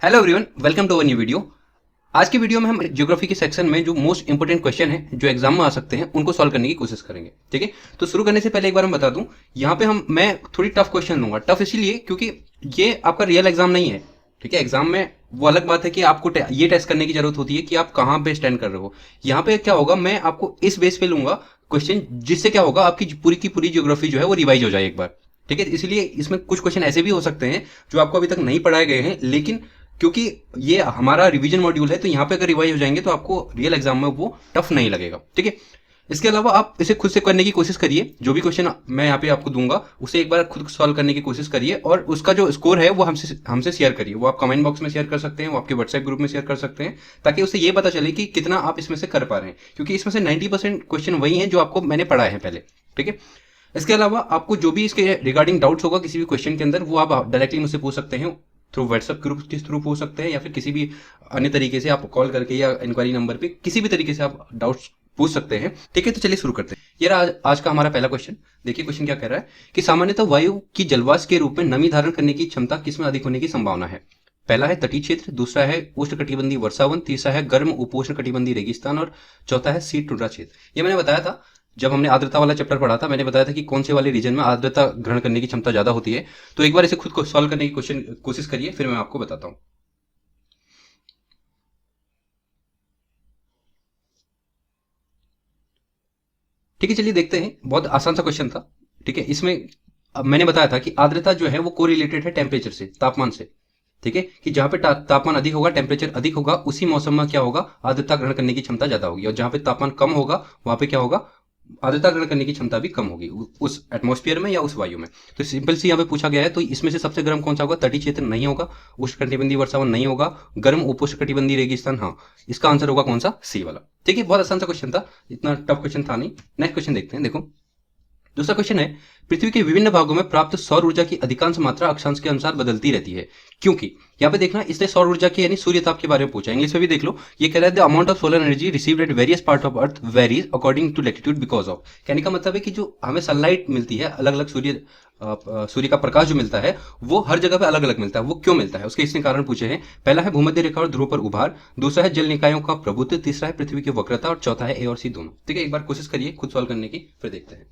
Hello everyone, welcome to our new video. आज की video में हम ज्योग्राफी के सेक्शन में जो मोस्ट इंपोर्टेंट क्वेश्चन है जो एग्जाम में आ सकते हैं उनको सॉल्व करने की कोशिश करेंगे। ठीक है, तो शुरू करने से पहले एक बार मैं बता दूं, यहाँ पे मैं थोड़ी टफ क्वेश्चन लूंगा। टफ इसीलिए क्योंकि ये आपका रियल एग्जाम नहीं है। ठीक है, एग्जाम में वो अलग बात है कि आपको ये टेस्ट करने की जरूरत होती है कि आप कहाँ पे स्टैंड कर रहे हो। यहाँ पे क्या होगा, मैं आपको इस बेस पे लूंगा क्वेश्चन, जिससे क्या होगा आपकी पूरी की पूरी ज्योग्राफी जो है वो रिवाइज हो जाए एक बार। ठीक है, इसलिए इसमें कुछ क्वेश्चन ऐसे भी हो सकते हैं जो आपको अभी तक नहीं पढ़ाए गए हैं, लेकिन क्योंकि ये हमारा रिवीजन मॉड्यूल है तो यहाँ पे अगर रिवाइज हो जाएंगे तो आपको रियल एग्जाम में वो टफ नहीं लगेगा। ठीक है, इसके अलावा आप इसे खुद से करने की कोशिश करिए। जो भी क्वेश्चन मैं यहाँ पे आपको दूंगा उसे एक बार खुद सॉल्व करने की कोशिश करिए, और उसका जो स्कोर है वो हमसे शेयर करिए। वो आप कमेंट बॉक्स में शेयर कर सकते हैं, वो आपके व्हाट्सएप ग्रुप में शेयर कर सकते हैं, ताकि उसे ये पता चले कि कितना आप इसमें से कर पा रहे हैं, क्योंकि इसमें से 90% क्वेश्चन वही हैं जो आपको मैंने पढ़ाए हैं पहले। ठीक है, इसके अलावा आपको जो भी इसके रिगार्डिंग डाउट्स होगा किसी भी क्वेश्चन के अंदर, वो आप डायरेक्टली मुझसे पूछ सकते हैं। थ्रू व्हाट्सएप ग्रुप के थ्रू पूछ सकते हैं, या फिर किसी भी अन्य तरीके से आप कॉल करके या इंक्वायरी नंबर पे किसी भी तरीके से आप डाउट्स पूछ सकते हैं। ठीक है, तो चलिए शुरू करते हैं। ये रहा आज का हमारा पहला क्वेश्चन। देखिए क्वेश्चन क्या कह रहा है कि सामान्यतः वायु की जलवाष्प के रूप में नमी धारण करने की क्षमता किसमें अधिक होने की संभावना है। पहला है तटीय क्षेत्र, दूसरा है उष्णकटिबंधीय वर्षावन, तीसरा है गर्म उपोष्णकटिबंधीय रेगिस्तान, और चौथा है शीत टुंड्रा क्षेत्र। ये मैंने बताया था जब हमने आर्द्रता वाला चैप्टर पढ़ा था, मैंने बताया था कि कौन से वाले रीजन में आर्द्रता ग्रहण करने की क्षमता ज्यादा होती है। तो एक बार इसे खुद को सॉल्व करने की कोशिश करिए, फिर मैं आपको बताता हूं। ठीक है, चलिए देखते हैं। बहुत आसान सा क्वेश्चन था। ठीक है, इसमें अब मैंने बताया था कि आर्द्रता जो है वो कोरिलेटेड है टेम्परेचर से, तापमान से। ठीक है, कि जहां पे तापमान अधिक होगा, टेम्परेचर अधिक होगा, उसी मौसम में क्या होगा, आर्द्रता ग्रहण करने की क्षमता ज्यादा होगी, और जहां पे तापमान कम होगा वहां पे क्या होगा, आर्द्रता ग्रहण करने की क्षमता भी कम होगी उस एटमॉस्फेयर में या उस वायु में। तो सिंपल सी यहाँ पे पूछा गया है, तो इसमें से सबसे गर्म कौन सा होगा, तटीय क्षेत्र नहीं होगा, उष्णकटिबंधीय वर्षावन नहीं होगा, गर्म उपोष्णकटिबंधीय रेगिस्तान, हाँ इसका आंसर होगा कौन सा, सी वाला। ठीक है, बहुत आसान सा क्वेश्चन था, इतना टफ क्वेश्चन था नहीं। नेक्स्ट क्वेश्चन देखते हैं। देखो दूसरा क्वेश्चन है, पृथ्वी के विभिन्न भागों में प्राप्त सौर ऊर्जा की अधिकांश मात्रा अक्षांश के अनुसार बदलती रहती है, क्योंकि यहाँ पे देखना, इसने सौर ऊर्जा की यानी सूर्य ताप के बारे में पूछा। इंग्लिश में भी देख लो, ये कह रहा है the amount of solar energy received at various part of earth varies according to latitude because of. कहने का मतलब है कि जो हमें सनलाइट मिलती है, अलग अलग सूर्य का प्रकाश जो मिलता है वो हर जगह पे अलग अलग मिलता है। वो क्यों मिलता है, उसके इसने कारण पूछे हैं। पहला है भूमध्य रेखा और ध्रुव पर उभार, दूसरा है जल निकायों का प्रभुत्व, तीसरा है पृथ्वी की वक्रता, और चौथा है ए और सी दोनों। ठीक है, एक बार कोशिश करिए खुद सॉल्व करने की, फिर देखते हैं।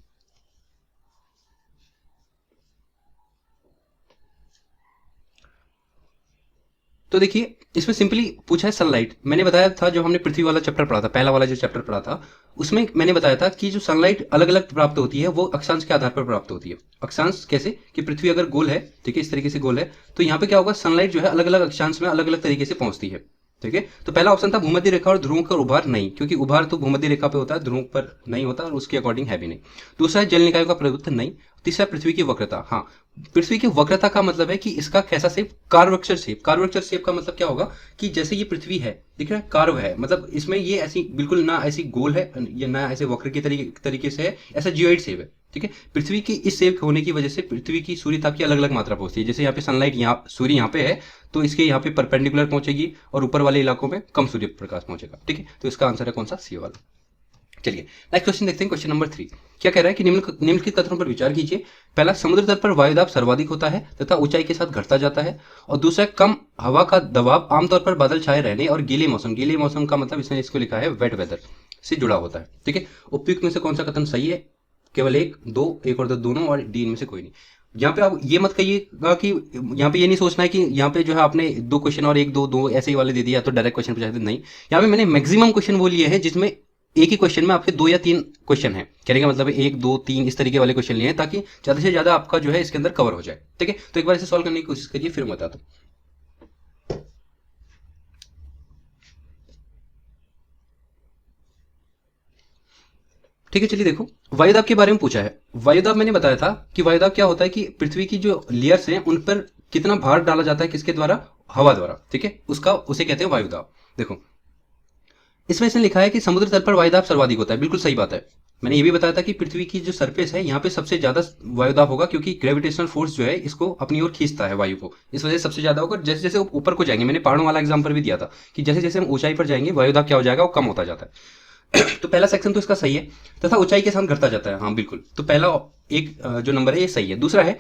तो देखिए इसमें सिंपली पूछा है सनलाइट। मैंने बताया था जो हमने पृथ्वी वाला चैप्टर पढ़ा था, पहला वाला जो चैप्टर पढ़ा था, उसमें मैंने बताया था कि जो सनलाइट अलग अलग प्राप्त होती है वो अक्षांश के आधार पर प्राप्त होती है। अक्षांश कैसे, कि पृथ्वी अगर गोल है, ठीक है इस तरीके से गोल है, तो यहाँ पे क्या होगा, सनलाइट जो है अलग अलग अक्षांश में अलग अलग तरीके से पहुंचती है। ठीक है, तो पहला ऑप्शन था भूमध्य रेखा और ध्रुव का उभार नहीं, क्योंकि उभार तो भूमध्य रेखा पे होता है, ध्रुव पर नहीं होता, और उसके अकॉर्डिंग है भी नहीं। दूसरा है जल निकायों का प्रभुत्व नहीं। तीसरा पृथ्वी की वक्रता, हाँ पृथ्वी की वक्रता का मतलब है कि इसका कैसा शेप, कार्वक्चर शेप। कार्वक्चर शेप का मतलब क्या होगा कि जैसे ये पृथ्वी है, दिख रहा है कार्व है, मतलब इसमें ये ऐसी बिल्कुल ना ऐसी गोल है या ना ऐसे वक्र के तरीके से है, ऐसा जियोइड शेप है। ठीक है, पृथ्वी की इस शेप होने की वजह से पृथ्वी की सूर्य ताप की अलग अलग मात्रा पहुंचती है। जैसे यहाँ पे सनलाइट, यहाँ सूर्य यहाँ पे है, तो इसके यहाँ पे परपेंडिकुलर पहुंचेगी, और ऊपर वाले इलाकों में कम सूर्य प्रकाश पहुंचेगा। ठीक है, तो इसका आंसर है कौन सा, सी वाला। चलिए नेक्स्ट क्वेश्चन देखते हैं, क्वेश्चन नंबर 3। क्या कह रहा है कि निम्नलिखित कथनों पर विचार कीजिए। पहला, समुद्र तल पर वायुदाब सर्वाधिक होता है तथा ऊंचाई के साथ घटता जाता है, और दूसरा, कम हवा का दबाव आमतौर पर बादल छाए रहने और गीले मौसम, गीले मौसम का मतलब इसने इसको लिखा है वेट वेदर, से जुड़ा होता है। ठीक है, उपयुक्त में से कौन सा कथन सही है, केवल एक, दो, एक और दो दोनों, और डी इनमें से कोई नहीं। यहाँ पे आप ये मत कहिएगा कि यहाँ पे ये नहीं सोचना है कि यहाँ पे जो है आपने दो क्वेश्चन और एक दो दो ऐसे ही वाले दे दिया तो डायरेक्ट क्वेश्चन पूछा, नहीं। यहाँ पे मैंने मैक्सिमम क्वेश्चन वो लिए हैं जिसमें एक ही क्वेश्चन में आपके 2 या 3 क्वेश्चन है। कहने का मतलब है 1 2 3 इस तरीके वाले क्वेश्चन लिए हैं, ताकि ज्यादा से ज्यादा आपका जो है इसके अंदर कवर हो जाए। ठीक है, तो एक बार इसे सॉल्व करने की कोशिश करिए, फिर मैं बताता हूँ। ठीक है, चलिए देखो, वायुदाब के बारे में पूछा है। वायुदाब मैंने बताया था कि वायुदाब क्या होता है कि पृथ्वी की जो लेयर्स हैं उन पर कितना भार डाला जाता है, किसके द्वारा, हवा द्वारा। ठीक है, उसे कहते हैं वायुदाब। देखो इसमें इसने लिखा है कि समुद्र तल पर वायुदाब सर्वाधिक होता है, बिल्कुल सही बात है। मैंने ये भी बताया था कि पृथ्वी की जो सरफेस है यहाँ पे सबसे ज्यादा वायुदाब होगा, क्योंकि ग्रेविटेशनल फोर्स जो है इसको अपनी ओर खींचता है वायु को, इस वजह से सबसे ज्यादा होगा। जैसे जैसे ऊपर को जाएंगे, मैंने पहाड़ों वाला एग्जाम्पल भी दिया था कि जैसे जैसे हम ऊंचाई पर जाएंगे वायुदाब क्या हो जाएगा, वो कम होता जाता है। तो पहला सेक्शन तो इसका सही है, तथा ऊंचाई के साथ घटता जाता है, हाँ बिल्कुल। तो पहला एक जो नंबर है ये सही है। दूसरा है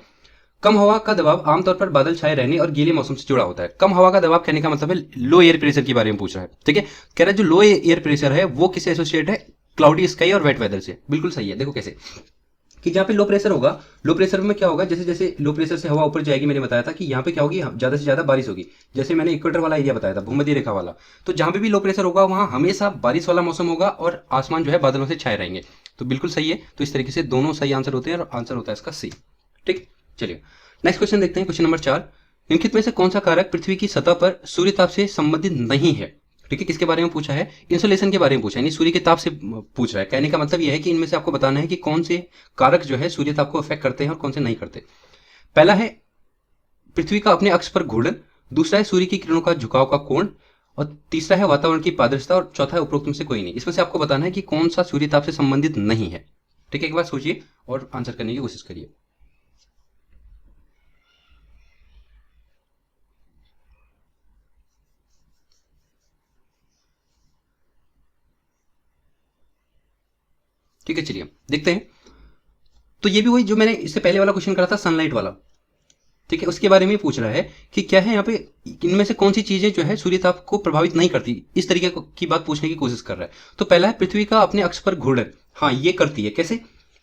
कम हवा का दबाव आमतौर पर बादल छाए रहने और गीले मौसम से जुड़ा होता है। कम हवा का दबाव कहने का मतलब है लो एयर प्रेशर के बारे में पूछ रहा है, ठीक है। कह रहा है जो लो एयर प्रेशर है वो किससे एसोसिएट है, क्लाउडी स्काई और वेट वेदर से। बिल्कुल सही है। देखो कैसे कि जहाँ पे लो प्रेशर होगा, लो प्रेशर में क्या होगा, जैसे जैसे लो प्रेशर से हवा ऊपर जाएगी, मैंने बताया था कि यहाँ पे क्या होगी, ज्यादा से ज्यादा बारिश होगी। जैसे मैंने इक्वेटर वाला एरिया बताया था, भूमध्य रेखा वाला, तो जहाँ पे भी लो प्रेशर होगा वहाँ हमेशा बारिश वाला मौसम होगा और आसमान जो है बादलों से छाए रहेंगे। तो बिल्कुल सही है। तो इस तरीके से दोनों सही आंसर होते हैं और आंसर होता है इसका सी। ठीक, चलिए नेक्स्ट क्वेश्चन देखते हैं। क्वेश्चन नंबर 4, निम्नलिखित में से कौन सा कारक पृथ्वी की सतह पर सूर्य ताप से संबंधित नहीं है। ठीक है, किसके बारे में पूछा है, इंसुलेशन के बारे में पूछा है, यानी सूर्य के ताप से पूछ रहा है। कहने का मतलब यह है कि इनमें से आपको बताना है कि कौन से कारक जो है सूर्य ताप को अफेक्ट करते हैं और कौन से नहीं करते। पहला है पृथ्वी का अपने अक्ष पर घूर्णन, दूसरा है सूर्य की किरणों का झुकाव का कोण, और तीसरा है वातावरण की पारदर्शिता, और चौथा है उपरोक्त में से कोई नहीं। इसमें से आपको बताना है कि कौन सा सूर्य ताप से संबंधित नहीं है। ठीक है, एक बार सोचिए और आंसर करने की कोशिश करिए। ठीक है, चलिए देखते हैं। तो ये भी वही जो मैंने इससे पहले वाला क्वेश्चन करा था, सनलाइट वाला। ठीक है, उसके बारे में पूछ रहा है कि क्या है यहाँ पे, इनमें से कौन सी चीजें जो है सूर्य ताप को प्रभावित नहीं करती, इस तरीके की बात पूछने की कोशिश कर रहा है। तो पहला है पृथ्वी का अपने अक्ष पर घूर्णन। हाँ, ये करती है। कैसे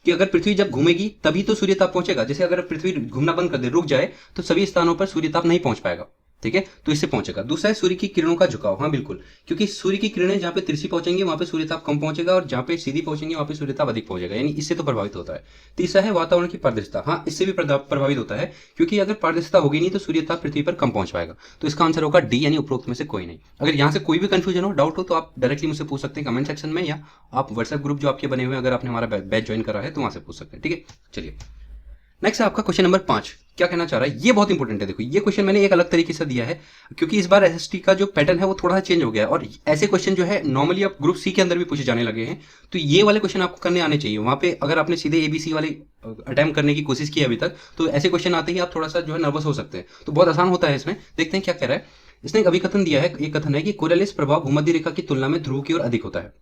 कि अगर पृथ्वी जब घूमेगी तभी तो सूर्य ताप पहुंचेगा। जैसे अगर पृथ्वी घूमना बंद कर दे, रुक जाए, तो सभी स्थानों पर सूर्य ताप नहीं पहुंच पाएगा। ठीक है, तो इससे पहुंचेगा। दूसरा है सूर्य की किरणों का झुकाव। हाँ बिल्कुल, क्योंकि सूर्य की किरणें जहाँ पे तिरछी पहुंचेंगी वहां पे सूर्य ताप कम पहुंचेगा और जहाँ पे सीधी पहुंचेंगी वहां पे सूर्य ताप अधिक पहुंचेगा, यानी इससे तो प्रभावित होता है। तीसरा है वातावरण की पारदर्शिता। हाँ, इससे भी प्रभावित होता है, क्योंकि अगर पारदर्शिता होगी नहीं तो सूर्य ताप पृथ्वी पर कम पहुंच पाएगा। तो इसका आंसर होगा डी, यानी उपरोक्त में से कोई नहीं। अगर यहाँ से कोई भी कंफ्यूजन हो, डाउट हो, तो आप डायरेक्टली मुझसे पूछ सकते हैं कमेंट सेक्शन में, या आप व्हाट्सएप ग्रुप जो आपके बने हुए हैं, अगर आपने हमारा बैच ज्वाइन करा है तो वहां से पूछ सकते हैं। ठीक है, चलिए नेक्स्ट है आपका क्वेश्चन नंबर 5। क्या कहना चाह रहा है, ये बहुत इंपॉर्टेंट है। देखो ये क्वेश्चन मैंने एक अलग तरीके से दिया है, क्योंकि इस बार एसएसटी का जो पैटर्न है वो थोड़ा सा चेंज हो गया है, और ऐसे क्वेश्चन जो है नॉर्मली आप ग्रुप सी के अंदर भी पूछे जाने लगे हैं। तो ये वाले क्वेश्चन आपको करने आने चाहिए। वहां पे अगर आपने सीधे एबीसी वाले अटेम्प्ट करने की कोशिश की अभी तक, तो ऐसे क्वेश्चन आते ही आप थोड़ा सा जो है नर्वस हो सकते हैं। तो बहुत आसान होता है इसमें। देखते हैं क्या कह रहा है। इसने एक अभिकथन दिया है, एक कथन है कि कोरियलिस प्रभाव भूमध्य रेखा की तुलना में ध्रुव की ओर अधिक होता है,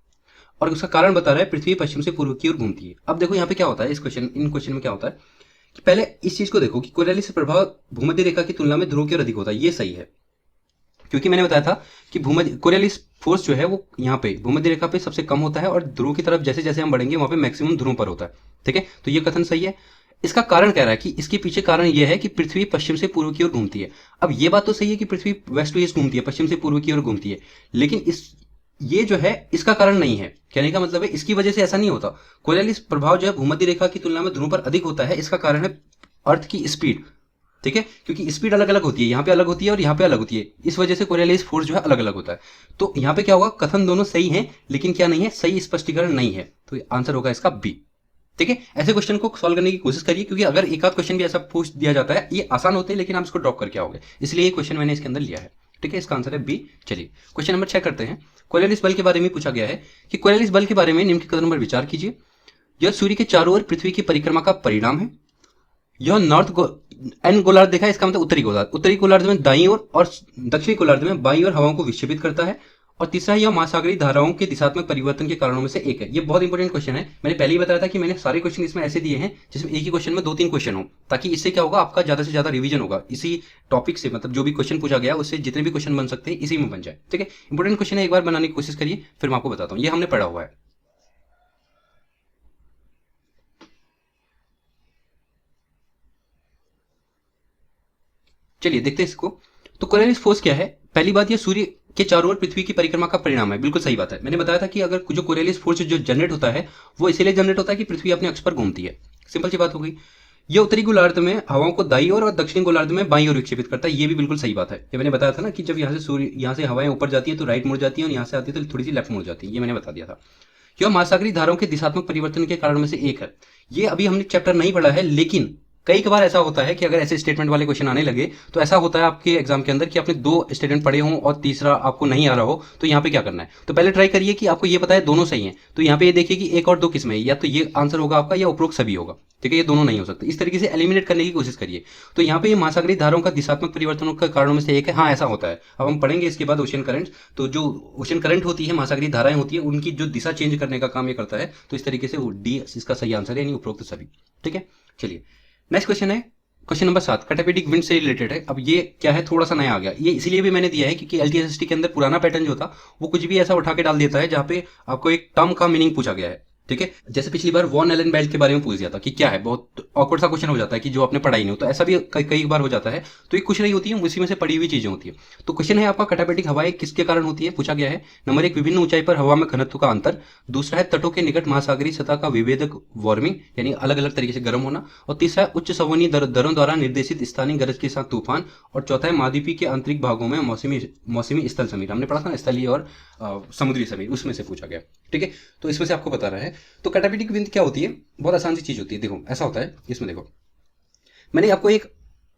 और उसका कारण बता रहा है पृथ्वी पश्चिम से पूर्व की ओर घूमती है। अब देखो यहाँ पे क्या होता है, इन क्वेश्चन में क्या होता है कि पहले इस चीज को देखो कि कोरियलिस प्रभाव भूमध्य रेखा की तुलना में ध्रुव की ओर अधिक होता है। ये सही है, क्योंकि मैंने बताया था कि भूमध्य कोरियलिस फोर्स जो है वो यहाँ पे भूमध्य रेखा पे सबसे कम होता है, और ध्रुव की तरफ जैसे जैसे हम बढ़ेंगे वहां पे मैक्सिमम ध्रुव पर होता है। ठीक है, तो ये कथन सही है। इसका कारण कह रहा है कि इसके पीछे कारण यह है कि पृथ्वी पश्चिम से पूर्व की ओर घूमती है। अब ये बात तो सही है कि पृथ्वी वेस्ट टू ईस्ट घूमती है, पश्चिम से पूर्व की ओर घूमती है, लेकिन ये जो है इसका कारण नहीं है। कहने का मतलब है इसकी वजह से ऐसा नहीं होता। कोरियलिस प्रभाव जो है भूमध्य रेखा की तुलना में ध्रुव पर अधिक होता है, इसका कारण है अर्थ की स्पीड। ठीक है, क्योंकि स्पीड अलग अलग होती है, यहाँ पे अलग होती है और यहाँ पे अलग होती है, इस वजह से कोरियलिस फोर्स जो है अलग अलग होता है। तो यहाँ पे क्या होगा, कथन दोनों सही है, लेकिन क्या नहीं है, सही स्पष्टीकरण नहीं है। तो आंसर होगा इसका बी। ठीक है, ऐसे क्वेश्चन को सॉल्व करने की कोशिश करिए, क्योंकि अगर एक आध क्वेश्चन भी ऐसा पूछ दिया जाता है, ये आसान होते हैं लेकिन आप इसको ड्रॉप करके आओगे, इसलिए ये क्वेश्चन मैंने इसके अंदर लिया है। ठीक है, इसका आंसर है बी। चलिए क्वेश्चन नंबर 6 करते हैं। कोरियलिस बल के बारे में पूछा गया है कि कोरियलिस बल के बारे में निम्न के कथन पर विचार कीजिए। यह सूर्य के चारों ओर पृथ्वी की परिक्रमा का परिणाम है। यह एन गोलार्ध देखा है, इसका मतलब उत्तरी गोलार्ध में दाईं ओर और दक्षिणी गोलार्ध में बाईं ओर हवाओं को विक्षेपित करता है। और तीसरा है यह महासागरीय धाराओं के दिशात्मक परिवर्तन के कारणों में से एक है। ये बहुत इंपॉर्टेंट क्वेश्चन है। मैंने पहले ही बताया था कि मैंने सारे क्वेश्चन इसमें ऐसे दिए हैं जिसमें एक ही क्वेश्चन में 2-3 क्वेश्चन हो, ताकि इससे क्या होगा, आपका ज्यादा से ज्यादा रिवीजन होगा इसी टॉपिक से। मतलब जो भी क्वेश्चन पूछा गया उससे जितने भी क्वेश्चन बन सकते हैं इसी में बन जाए। ठीक है, इंपॉर्टेंट क्वेश्चन है, एक बार बनाने की कोशिश करिए, फिर मैं आपको बताता हूँ। ये हमने पढ़ा हुआ है। चलिए देखते हैं इसको। तो कोरियलिस फोर्स क्या है। पहली बात, ये सूर्य के चारों ओर पृथ्वी की परिक्रमा का परिणाम है। बिल्कुल सही बात है। मैंने बताया था कि अगर जो कोरियलिस फोर्स जो जनरेट होता है वो इसीलिए जनरेट होता है कि पृथ्वी अपने अक्ष पर घूमती है। सिंपल सी बात हो गई। ये उत्तरी गोलार्ध में हवाओं को दाईं ओर और दक्षिणी गोलार्ध में बाईं ओर विक्षेपित करता है। ये भी बिल्कुल सही बात है। ये मैंने बताया था ना कि जब यहाँ से हवाएं ऊपर जाती है तो राइट मुड़ जाती है, और यहाँ से आती है तो थोड़ी सी लेफ्ट मुड़ जाती है। ये मैंने बता दिया था। यह महासागरीय धाराओं के दिशात्मक परिवर्तन के कारण में से एक है। ये अभी हमने चैप्टर नहीं पढ़ा है, लेकिन कई बार ऐसा होता है कि अगर ऐसे स्टेटमेंट वाले क्वेश्चन आने लगे तो ऐसा होता है आपके एग्जाम के अंदर कि आपने 2 स्टेटमेंट पढ़े हों और तीसरा आपको नहीं आ रहा हो, तो यहाँ पे क्या करना है। तो पहले ट्राई करिए कि आपको ये पता है दोनों सही हैं, तो यहाँ पे ये देखिए कि एक और 2 किस्में, या तो ये आंसर होगा आपका या उपरोक्त सभी होगा। ठीक है, ये दोनों नहीं हो सकते। इस तरीके से एलिमिनेट करने की कोशिश करिए। तो यहाँ पे ये महासागरीय धाराओं का दिशात्मक परिवर्तनों के कारणों में से एक है। हाँ, ऐसा होता है। अब हम पढ़ेंगे इसके बाद ओशन करंट। तो जो ओशन करंट होती है, महासागरीय धाराएं होती है, उनकी जो दिशा चेंज करने का काम ये करता है। तो इस तरीके से डी इसका सही आंसर है, यानी उपरोक्त सभी। ठीक है, चलिए नेक्स्ट क्वेश्चन है क्वेश्चन नंबर 7 कैटाबेटिक विंड से रिलेटेड है। अब ये क्या है, थोड़ा सा नया आ गया, ये इसीलिए भी मैंने दिया है क्योंकि एलटीएसएसटी के अंदर पुराना पैटर्न जो था वो कुछ भी ऐसा उठा के डाल देता है जहां पे आपको एक टर्म का मीनिंग पूछा गया है। ठीक है, जैसे पिछली बार वॉन एलन बेल्ट के बारे में पूछ दिया था कि क्या है, बहुत ऑकवर्ड सा क्वेश्चन हो जाता है कि जो आपने पढ़ाई नहीं हो, तो ऐसा भी कई बार हो जाता है। तो ये कुछ नहीं होती है, उसी में से पड़ी हुई चीजें होती है। तो क्वेश्चन है आपका, कैटाबेटिक हवाएं किसके कारण होती है, पूछा गया है। नंबर 1, विभिन्न ऊंचाई पर हवा में घनत्व का अंतर। दूसरा है तटों के निकट महासागरीय सतह का विभेदक वार्मिंग, यानी अलग अलग तरीके से गर्म होना। और तीसरा है उच्च संवहनीय दरों द्वारा निर्देशित स्थानीय गरज के साथ तूफान। और चौथा है महाद्वीपीय के आंतरिक भागों में मौसमी स्थल समीर, हमने पढ़ा था ना, स्थलीय और समुद्री समीर, उसमें से पूछा गया। ठीक है, तो इसमें से आपको बता रहा है। तो कैटाबेटिक विंड क्या होती है, बहुत आसान सी चीज होती है। देखो ऐसा होता है, इसमें देखो मैंने आपको एक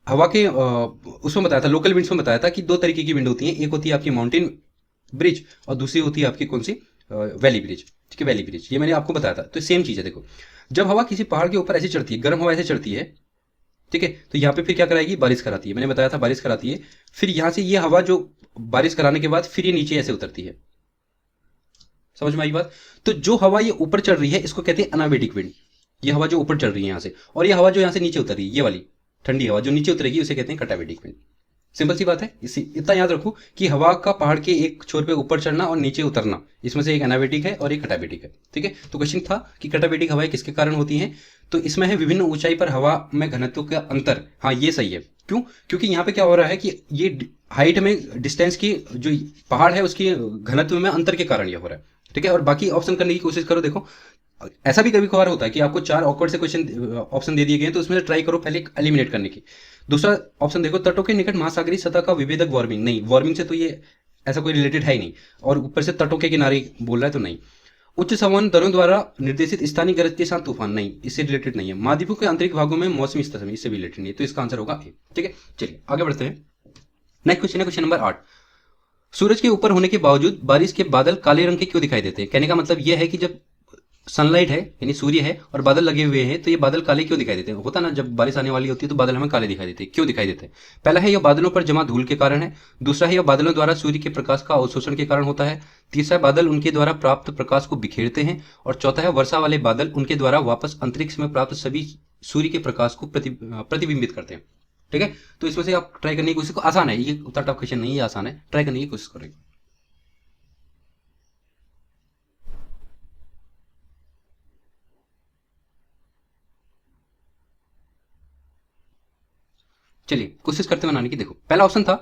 हवा के उसमें बताया था, लोकल विंड्स में बताया था कि दो तरीके की विंड होती है। एक होती है आपकी माउंटेन ब्रिज और दूसरी होती है आपकी कौन सी, वैली ब्रिज। ठीक है, वैली ब्रिज, ये मैंने आपको बताया था। तो सेम चीज है। देखो जब हवा किसी पहाड़ के ऊपर ऐसे चढ़ती है, गर्म हवा ऐसे चढ़ती है, ठीक है, तो यहाँ पे फिर क्या कराएगी, बारिश कराती है। मैंने बताया था बारिश कराती है। फिर यहाँ से ये हवा जो बारिश कराने के बाद फिर ये नीचे ऐसे उतरती है। समझ में आई बात। तो जो हवा ये ऊपर चढ़ रही है इसको कहते हैं अनाबेटिक विंड। ये हवा जो ऊपर चढ़ रही है यहाँ से, और ये हवा जो यहाँ से नीचे उतर रही है, ये वाली ठंडी हवा जो नीचे उतरेगी उसे कहते हैं कैटाबेटिक विंड। सिंपल सी बात है। इसी इतना याद रखो कि हवा का पहाड़ के एक छोर पे ऊपर चढ़ना और नीचे उतरना, इसमें से एक एनाबेटिक है और एक कैटाबेटिक है। ठीक है, तो क्वेश्चन था कि कैटाबेटिक हवाएं किसके कारण होती हैं, तो इसमें है विभिन्न ऊंचाई पर हवा में घनत्व का अंतर। हाँ ये सही है। क्यों, क्योंकि यहाँ पे क्या हो रहा है कि ये हाइट में डिस्टेंस की जो पहाड़ है उसकी घनत्व में अंतर के कारण ये हो रहा है। ठीक है, और बाकी ऑप्शन करने की कोशिश करो। देखो ऐसा भी कभी कभार होता है कि आपको 4 ऑकवर्ड से क्वेश्चन ऑप्शन दे दिए गए, तो उसमें से ट्राई करो पहले एलिमिनेट करने की। दूसरा ऑप्शन देखो, तटों के निकट महासागरीय सतह का विभेदक वार्मिंग, नहीं वार्मिंग से तो ये ऐसा कोई रिलेटेड है ही नहीं, और ऊपर से तटों के किनारे बोल रहा है तो नहीं। उच्च संवहन दरों द्वारा निर्देशित स्थानीय गरज के साथ तूफान, नहीं इससे रिलेटेड नहीं है। महाद्वीपों के आंतरिक भागों में मौसमी स्तर इससे भी रिलेटेड नहीं है, तो इसका आंसर होगा ए। ठीक है, चलिए आगे बढ़ते हैं। नेक्स्ट क्वेश्चन है क्वेश्चन नंबर 8। सूरज के ऊपर होने के बावजूद बारिश के बादल काले रंग के क्यों दिखाई देते हैं। कहने का मतलब यह है कि जब सनलाइट है यानी सूर्य है और बादल लगे हुए हैं तो ये बादल काले क्यों दिखाई देते हैं। होता ना, जब बारिश आने वाली होती है तो बादल हमें काले दिखाई देते हैं, क्यों दिखाई देते हैं। पहला है यह बादलों पर जमा धूल के कारण है। दूसरा है यह बादलों द्वारा सूर्य के प्रकाश का अवशोषण के कारण होता है। तीसरा है बादल उनके द्वारा प्राप्त प्रकाश को बिखेरते हैं। और चौथा है वर्षा वाले बादल उनके द्वारा वापस अंतरिक्ष में प्राप्त सभी सूर्य के प्रकाश को प्रतिबिंबित करते हैं। ठीक है, तो इसमें से आप ट्राई करने की कोशिश, आसान है ये, उतना टफ क्वेश्चन नहीं है, आसान है, ट्राई करने की कोशिश करेंगे। चलिए कोशिश करते हैं बनाने की। देखो पहला ऑप्शन था,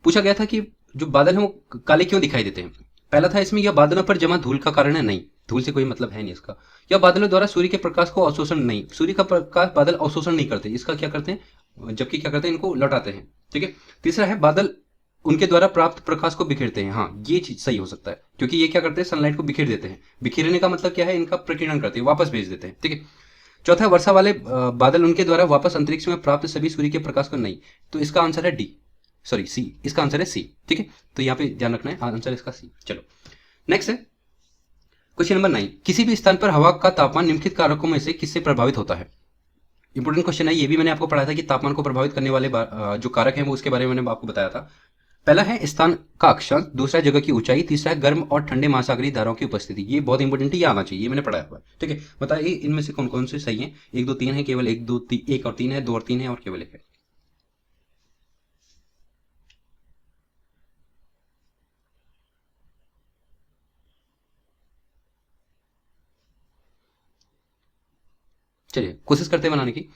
पूछा गया था कि जो बादल हैं वो काले क्यों दिखाई देते हैं। पहला था इसमें, यह बादलों पर जमा धूल का कारण है, नहीं धूल से कोई मतलब है नहीं इसका। या बादलों द्वारा सूर्य के प्रकाश को अवशोषण, नहीं सूर्य का प्रकाश बादल अवशोषण नहीं करते, इसका क्या करते हैं, जबकि क्या करते हैं, इनको लौटाते हैं। ठीक है, तीसरा है बादल उनके द्वारा प्राप्त प्रकाश को बिखेरते हैं। हाँ ये चीज सही हो सकता है, क्योंकि ये क्या करते हैं, सनलाइट को बिखेर देते हैं। बिखेरने का मतलब क्या है, इनका प्रकीर्णन करते हैं, वापस भेज देते हैं। ठीक है, चौथा है वर्षा वाले बादल उनके द्वारा वापस अंतरिक्ष में प्राप्त सभी सूर्य के प्रकाश को, नहीं, तो इसका आंसर है डी, सॉरी सी, इसका आंसर है सी। ठीक है, तो यहाँ पे ध्यान रखना है, आंसर इसका सी। चलो नेक्स्ट है क्वेश्चन नंबर 9। किसी भी स्थान पर हवा का तापमान निम्नलिखित कारकों में से किससे प्रभावित होता है। इंपोर्टेंट क्वेश्चन है, ये भी मैंने आपको पढ़ाया था कि तापमान को प्रभावित करने वाले जो कारक हैं वो उसके बारे में मैंने आपको बताया था। पहला है स्थान का अक्षांश, दूसरा जगह की ऊंचाई, तीसरा है गर्म और ठंडे महासागरीय धाराओं की उपस्थिति। ये बहुत इंपॉर्टेंट है, ये आना चाहिए, ये मैंने पढ़ाया हुआ है। ठीक है, बताइए इनमें से कौन कौन से सही हैं। 1 2 3 है, केवल 1 2 3, 1 और 3 है, 2 और 3 है, और केवल 1 है। चलिए कोशिश करते हैं बनाने की।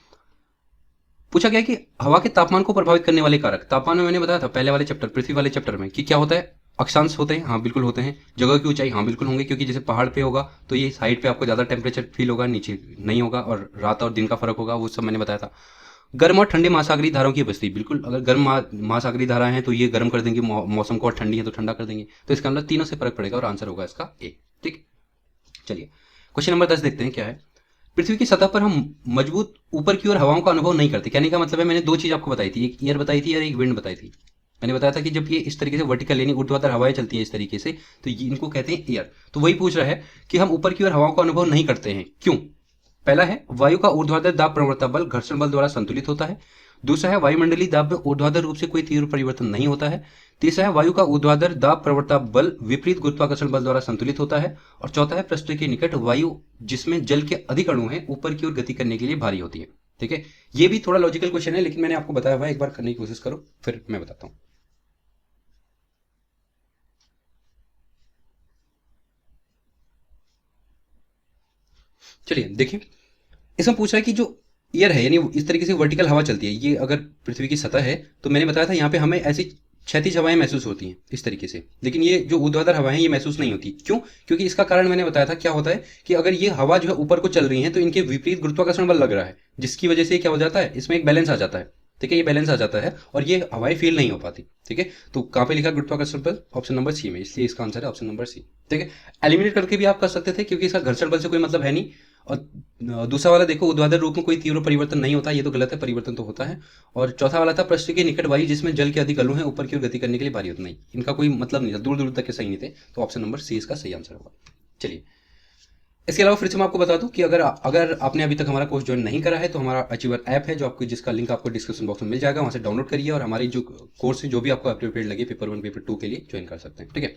पूछा गया कि हवा के तापमान को प्रभावित करने वाले कारक। तापमान में मैंने बताया था पहले वाले चैप्टर, पृथ्वी वाले चैप्टर में, कि क्या होता है, अक्षांश होते हैं, हाँ बिल्कुल होते हैं। जगह की ऊंचाई, हाँ बिल्कुल होंगे, क्योंकि जैसे पहाड़ पे होगा तो ये साइड पे आपको ज्यादा टेम्परेचर फील होगा, नीचे नहीं होगा, और रात और दिन का फर्क होगा, वो सब मैंने बताया था। गर्म और ठंडे महासागरीय धाराओं की उपस्थिति, बिल्कुल, अगर गर्म महासागरीय धाराएं हैं तो ये गर्म कर देंगे मौसम को, और ठंडी है तो ठंडा कर देंगे। तो इसका मतलब तीनों से फर्क पड़ेगा, और आंसर होगा इसका ए। ठीक, चलिए क्वेश्चन नंबर 10 देखते हैं क्या है। पृथ्वी की सतह पर हम मजबूत ऊपर की ओर हवाओं का अनुभव नहीं करते। कहने का मतलब है, मैंने 2 चीज आपको बताई थी, एक ईयर बताई थी और एक विंड बताई थी। मैंने बताया था कि जब ये इस तरीके से वर्टिकल यानी ऊर्ध्वाधर हवाएं चलती है इस तरीके से, तो इनको कहते हैं एयर। तो वही पूछ रहा है कि हम ऊपर की ओर हवाओं का अनुभव नहीं करते हैं, क्यों। पहला है, वायु का ऊर्ध्वाधर दाब प्रवणता बल घर्षण बल द्वारा संतुलित होता है। दूसरा है, वायुमंडलीय दाब में ऊर्ध्वाधर रूप से कोई तीव्र परिवर्तन नहीं होता है। तीसरा है, वायु का ऊर्ध्वाधर दाब प्रवणता बल विपरीत गुरुत्वाकर्षण बल द्वारा संतुलित होता है। और चौथा है, पृष्ठ के निकट वायु जिसमें जल के अधिक अणु हैं ऊपर की ओर गति करने के लिए भारी होती है। ठीक है, ये भी थोड़ा लॉजिकल क्वेश्चन है, लेकिन मैंने आपको बताया हुआ है, एक बार करने की कोशिश करो, फिर मैं बताता हूं। चलिए देखिए, इसमें पूछ रहा है कि जो एयर है, यानी इस तरीके से वर्टिकल हवा चलती है, ये अगर पृथ्वी की सतह है, तो मैंने बताया था यहाँ पे हमें ऐसी क्षैतिज हवाएं महसूस होती हैं इस तरीके से, लेकिन ये जो ऊर्ध्वाधर हवाएं हैं ये महसूस नहीं होती। क्यों? क्योंकि इसका कारण मैंने बताया था क्या होता है कि अगर ये हवा जो है ऊपर को चल रही है तो इनके विपरीत गुरुत्वाकर्षण बल लग रहा है, जिसकी वजह से क्या हो जाता है, इसमें एक बैलेंस आ जाता है। ठीक है, ये बैलेंस आ जाता है और ये हवाएं फील नहीं हो पाती। ठीक है, तो कहाँ पे लिखा गुरुत्वाकर्षण बल? ऑप्शन नंबर सी में, इसलिए इसका आंसर है ऑप्शन नंबर सी। ठीक है, एलिमिनेट करके भी आप कर सकते थे क्योंकि इसका घर्षण बल से कोई मतलब है नहीं। और दूसरा वाला देखो, ऊर्ध्वाधर रूप में कोई तीव्र परिवर्तन नहीं होता, ये तो गलत है, परिवर्तन तो होता है। और चौथा वाला था पृष्ठ के निकट वायु जिसमें जल के अधिक अणु है ऊपर की ओर गति करने के लिए भारी होता नहीं, इनका कोई मतलब नहीं था, दूर दूर तक के सही नहीं थे, तो ऑप्शन नंबर सी इसका सही आंसर होगा। चलिए, इसके अलावा फिर से मैं आपको बता दूं कि अगर अगर आपने अभी तक हमारा कोर्स ज्वाइन नहीं करा है तो हमारा अचीवर ऐप है, जो आपको जिसका लिंक आपको डिस्क्रिप्शन बॉक्स में मिल जाएगा, वहां से डाउनलोड करिए और हमारी जो कोर्स है, जो भी आपको अप्रोप्रिएट लगे पेपर 1 पेपर 2 के लिए ज्वाइन कर सकते हैं। ठीक है,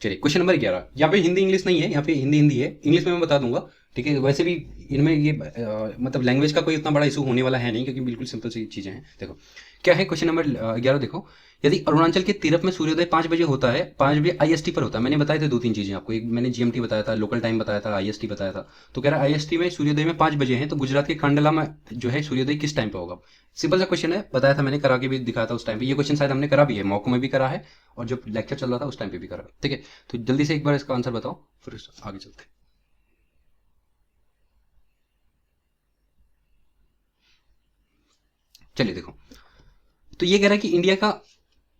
चलिए क्वेश्चन नंबर 11, यहाँ पे हिंदी इंग्लिश नहीं है, यहाँ पे हिंदी हिंदी है, इंग्लिश में मैं बता दूंगा। ठीक है, वैसे भी इनमें ये मतलब लैंग्वेज का कोई उतना बड़ा इशू होने वाला है नहीं, क्योंकि बिल्कुल सिंपल सी चीजें हैं। देखो क्या है क्वेश्चन नंबर 11, देखो, यदि अरुणाचल के तीरथ में सूर्योदय 5 बजे होता है, 5 बजे आईएसटी पर होता है, मैंने बताए थे 2-3 चीजें आपको, एक मैंने जीएमटी बताया था, लोकल टाइम बताया था, आईएसटी बताया था। तो कह रहा है आईएसटी में सूर्योदय में 5 बजे है, तो गुजरात के कांडला में जो है सूर्योदय किस टाइम पे होगा? सिंपल सा क्वेश्चन है, बताया था मैंने, करा के भी दिखाया था उस टाइम पे। ये क्वेश्चन शायद हमने करा भी है, मॉक में भी करा है, और जब लेक्चर चल रहा था उस टाइम पे भी करा। ठीक है, तो जल्दी से एक बार इसका आंसर बताओ, फिर आगे चलते हैं। चलिए देखो, तो ये कह रहा है कि इंडिया का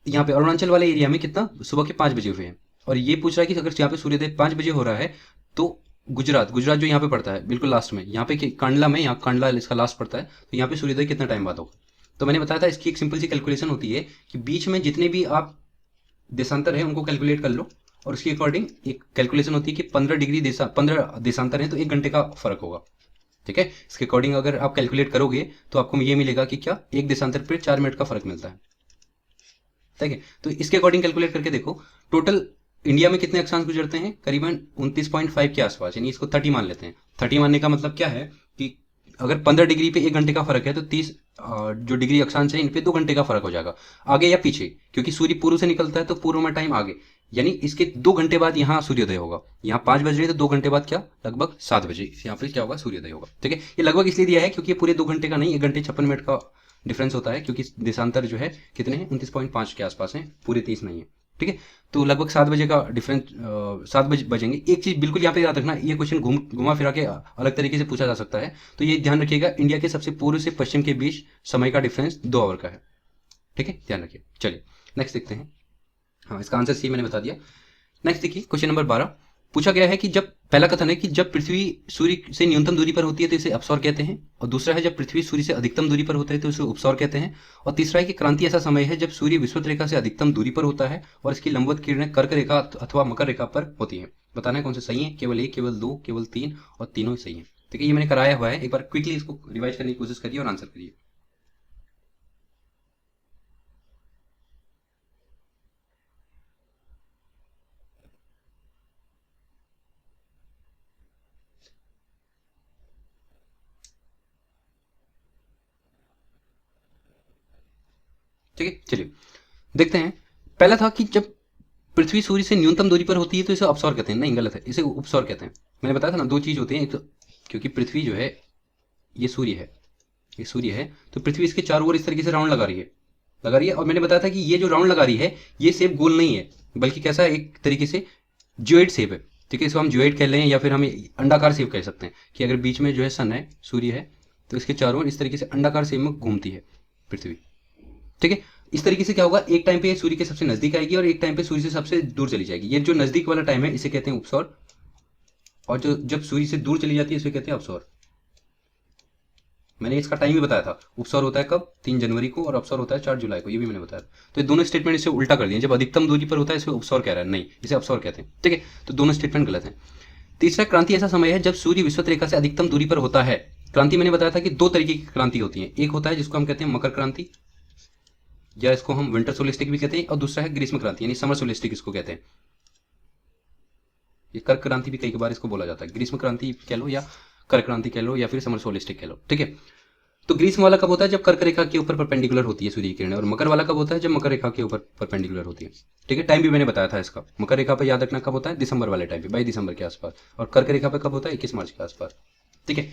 यहाँ पे अरुणाचल वाले एरिया में कितना सुबह के 5 बजे हुए हैं, और ये पूछ रहा है कि अगर यहाँ पे सूर्योदय 5 बजे हो रहा है तो गुजरात, गुजरात जो यहाँ पे पड़ता है बिल्कुल लास्ट में, यहाँ पे कांडला में, यहाँ कांडला इसका लास्ट पड़ता है, तो यहाँ पे सूर्योदय कितना टाइम बाद होगा? तो मैंने बताया था इसकी एक सिंपल सी कैलकुलेशन होती है कि बीच में जितने भी आप देशांतर है उनको कैलकुलेट कर लो, और उसके अकॉर्डिंग एक कैलकुलेशन होती है कि 15 देशांतर है तो 1 घंटे का फर्क होगा। ठीक है, इसके अकॉर्डिंग अगर आप कैलकुलेट करोगे तो आपको ये मिलेगा कि क्या, एक देशांतर पर 4 मिनट का फर्क मिलता है। ठीक है, तो इसके अकॉर्डिंग कैलकुलेट करके देखो, टोटल इंडिया में कितने अक्षांश गुजरते हैं, करीबन 29.5 के आसपास, यानी इसको 30 मान लेते हैं। 30 मानने का मतलब क्या है कि अगर 15 डिग्री पे 1 घंटे का फर्क है तो 30 जो डिग्री अक्षांश है इन पे 2 घंटे का फर्क हो जाएगा, आगे या पीछे, क्योंकि सूर्य पूर्व से निकलता है तो पूर्व में टाइम आगे, यानी इसके 2 घंटे बाद यहाँ सूर्योदय होगा। यहाँ 5 बज रहे तो 2 घंटे बाद क्या, लगभग 7 बजे यहाँ पे क्या होगा, सूर्योदय होगा। ठीक है, ये लगभग इसलिए दिया है क्योंकि ये पूरे 2 घंटे का नहीं, 1 घंटे 56 मिनट का डिफरेंस होता है, क्योंकि देशांतर जो है कितने हैं, 29.5 के आसपास है, पूरे 30 नहीं है। ठीक है, तो लगभग 7 बजे का डिफरेंस, 7 बजे बजेंगे। एक चीज बिल्कुल यहाँ पे याद रखना, ये क्वेश्चन घुमा फिरा के अलग तरीके से पूछा जा सकता है, तो ये ध्यान रखिएगा, इंडिया के सबसे पूर्व से पश्चिम के बीच समय का डिफरेंस 2 आवर का है। ठीक है, ध्यान रखिए। चलिए नेक्स्ट देखते हैं। हाँ, इसका आंसर सी मैंने बता दिया। नेक्स्ट देखिए क्वेश्चन नंबर 12, पूछा गया है कि जब, पहला कथन है कि जब पृथ्वी सूर्य से न्यूनतम दूरी पर होती है तो इसे अपसौर कहते हैं, और दूसरा है जब पृथ्वी सूर्य से अधिकतम दूरी पर होता है तो इसे उपसौर कहते हैं, और तीसरा है कि क्रांति ऐसा समय है जब सूर्य विषुवत रेखा से अधिकतम दूरी पर होता है और इसकी लंबवत किरणें कर्क रेखा अथवा मकर रेखा पर होती है। बताना है कौन से सही है, केवल 1, केवल 2, केवल 3, और तीनों ही सही है। ठीक है, ये मैंने कराया हुआ है, एक बार क्विकली इसको रिवाइज करने की कोशिश करिए और आंसर करिए। ठीक है, चलिए देखते हैं। पहला था कि जब पृथ्वी सूर्य से न्यूनतम दूरी पर होती है तो इसे अपसौर कहते हैं, नहीं गलत है, इसे उपसौर कहते हैं। मैंने बताया था ना, 2 चीज होती हैं, एक तो क्योंकि पृथ्वी जो है, ये सूर्य है, ये सूर्य है, तो पृथ्वी इसके चारों ओर इस तरीके से राउंड लगा रही है, और मैंने बताया था कि ये जो राउंड लगा रही है ये शेप गोल नहीं है, बल्कि कैसा है, एक तरीके से जियोइड शेप है। ठीक है, इसको हम जियोइड कह लें या फिर हम अंडाकार शेप कह सकते हैं, कि अगर बीच में जो है सन है, सूर्य है, तो इसके चारों ओर इस तरीके से अंडाकार शेप में घूमती है पृथ्वी। ठीक है, इस तरीके से क्या होगा, एक टाइम पे सूर्य के सबसे नजदीक आएगी और एक टाइम पे सूर्य से सबसे दूर चली जाएगी। ये जो नजदीक वाला टाइम है इसे कहते हैं उपसौर, और जो जब सूर्य से दूर चली जाती है इसे कहते हैं अवसौर। मैंने इसका टाइम भी बताया था, उपसौर होता है कब, 3 जनवरी को, और अवसौर होता है 4 जुलाई को, ये भी मैंने बताया था। तो ये दोनों स्टेटमेंट इसे उल्टा कर दिए, जब अधिकतम दूरी पर होता है इसे उपसौर कह रहा है, नहीं इसे अवसौर कहते हैं। ठीक है, तो दोनों स्टेटमेंट गलत है। तीसरा, क्रांति ऐसा समय है जब सूर्य विषुवत रेखा से अधिकतम दूरी पर होता है। क्रांति मैंने बताया था कि 2 तरीके की क्रांति होती है, एक होता है जिसको हम कहते हैं मकर क्रांति, या इसको हम विंटर सोलिस्टिक भी कहते हैं, और दूसरा है ग्रीष्म क्रांति यानी समर सोलिस्टिक इसको कहते हैं। ये कर्क क्रांति भी कई बार इसको बोला जाता है, ग्रीष्म क्रांति कह लो या कर्क क्रांति कह लो या फिर समर सोलिस्टिक कह लो। ठीक है, तो ग्रीष्म वाला कब होता है? जब कर्क रेखा के ऊपर परपेंडिकुलर होती है सूर्य की किरणें। और मकर वाला कब होता है? जब मकर रेखा के ऊपर परपेंडिकुलर होती है। ठीक है, टाइम भी मैंने बताया था इसका। मकर रेखा पर याद रखना कब होता है? दिसंबर वाले टाइम पे, 22 दिसंबर के आसपास। और कर्क रेखा पर कब होता है? 21 मार्च के आसपास। ठीक है,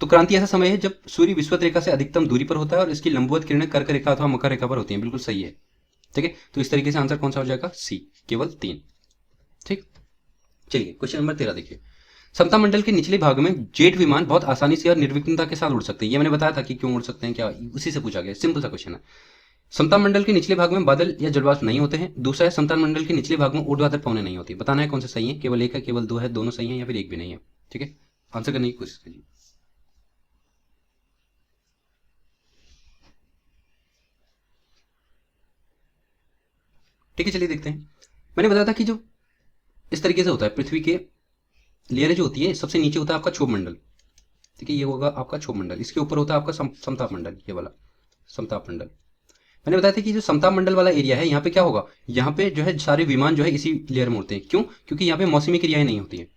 तो क्रांति ऐसा समय है जब सूर्य विषुवत रेखा से अधिकतम दूरी पर होता है और इसकी लंबवत किरणें कर्क रेखा अथवा मकर रेखा पर होती हैं। बिल्कुल सही है। ठीक है, तो इस तरीके से आंसर कौन सा हो जाएगा? सी, केवल 3। ठीक, चलिए क्वेश्चन नंबर 13 देखिए। समता मंडल के निचले भाग में जेट विमान बहुत आसानी से और निर्विघ्नता के साथ उड़ सकते हैं। ये मैंने बताया था कि क्यों उड़ सकते हैं, क्या उसी से पूछा गया। सिंपल सा क्वेश्चन है। समता मंडल के निचले भाग में बादल या जलवाष्प नहीं होते हैं। दूसरा है समता मंडल के निचले भाग में ऊर्ध्वाधर पवनें नहीं होती। बताना है कौन सा सही है। केवल एक है, केवल दो है, दोनों सही है, या फिर एक भी नहीं है। ठीक है, आंसर करने की कोशिश कीजिए। ठीक है, चलिए देखते हैं। मैंने बताया था कि जो इस तरीके से होता है, पृथ्वी के लेयर जो होती है, सबसे नीचे होता है आपका क्षोभ मंडल। ठीक है, ये होगा आपका क्षोभ मंडल। इसके ऊपर होता है आपका समताप मंडल, ये वाला समताप मंडल। मैंने बताया था कि जो समताप मंडल वाला एरिया है, यहाँ पे क्या होगा? यहाँ पे जो है सारे विमान जो है इसी लेयर में उड़ते हैं। क्यों? क्योंकि यहाँ पे मौसमी क्रियाएं नहीं होती है।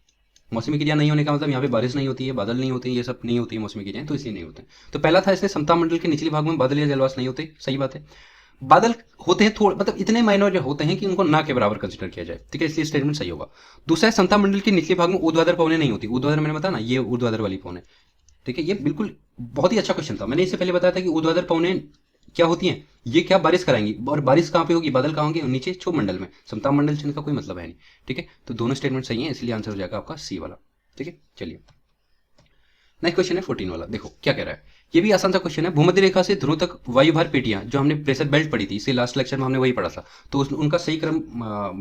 मौसमी क्रिया नहीं होने का मतलब यहाँ पे बारिश नहीं होती है, बादल नहीं होते हैं, ये सब नहीं होती है मौसमी क्रियाएं, तो इसलिए नहीं होते हैं। तो पहला था इसने समताप मंडल के निचले भाग में बादल या जलवाष्प नहीं होते। सही बात है। बादल होते हैं थोड़े, मतलब इतने माइनर जो होते हैं कि उनको ना के बराबर कंसिडर किया जाए। ठीक है, इसलिए स्टेटमेंट सही होगा। दूसरा है समताप मंडल के निचले भाग में ऊर्ध्वाधर पवनें नहीं होती। ऊर्ध्वाधर मैंने बताया ना, ये ऊर्ध्वाधर वाली पवनें। ठीक है, ये बिल्कुल बहुत ही अच्छा क्वेश्चन था। मैंने इससे पहले बताया था कि ऊर्ध्वाधर पवनें क्या होती हैं? ये क्या बारिश कराएंगी। और बारिश कहाँ पे होगी? बादल कहाँ होंगे? नीचे क्षोभ मंडल में। समताप मंडल से इनका कोई मतलब है नहीं। ठीक है, तो दोनों स्टेटमेंट सही है, इसलिए आंसर हो जाएगा आपका सी वाला। ठीक है, चलिए नेक्स्ट क्वेश्चन है 14 वाला। देखो क्या कह रहा है। ये भी आसान सा क्वेश्चन है। भूमध्य रेखा से ध्रुव तक वायुभार पेटियां, जो हमने प्रेशर बेल्ट पढ़ी थी, इसे लास्ट लेक्चर में हमने वही पढ़ा था। तो उनका सही क्रम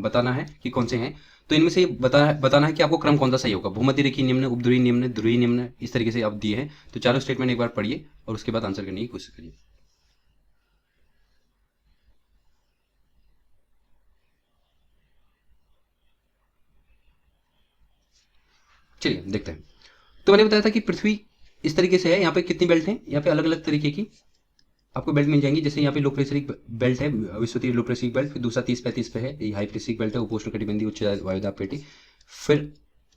बताना है कि कौन से हैं। तो इनमें से बताना है कि आपको क्रम कौन सा सही होगा। भूमध्य रेखीय निम्न, उपध्रुवीय निम्न, ध्रुवीय निम्न, इस तरीके से आप दिए हैं। तो चारों स्टेटमेंट एक बार पढ़िए और उसके बाद आंसर करने की कोशिश करिए। चलिए देखते हैं। तो मैंने बताया था कि पृथ्वी इस तरीके से है। यहाँ पे कितनी बेल्ट हैं? यहाँ पे अलग अलग तरीके की आपको बेल्ट मिल जाएंगी। जैसे यहाँ पे लो प्रेशरिक बेल्ट है, विश्वतीय लो प्रेशरिक बेल्ट। फिर दूसरा 30-35 पे है, ये हाई प्रेशरिक बेल्ट है, उपोष्ण कटिबंधीय उच्च वायुदाब पेटी। फिर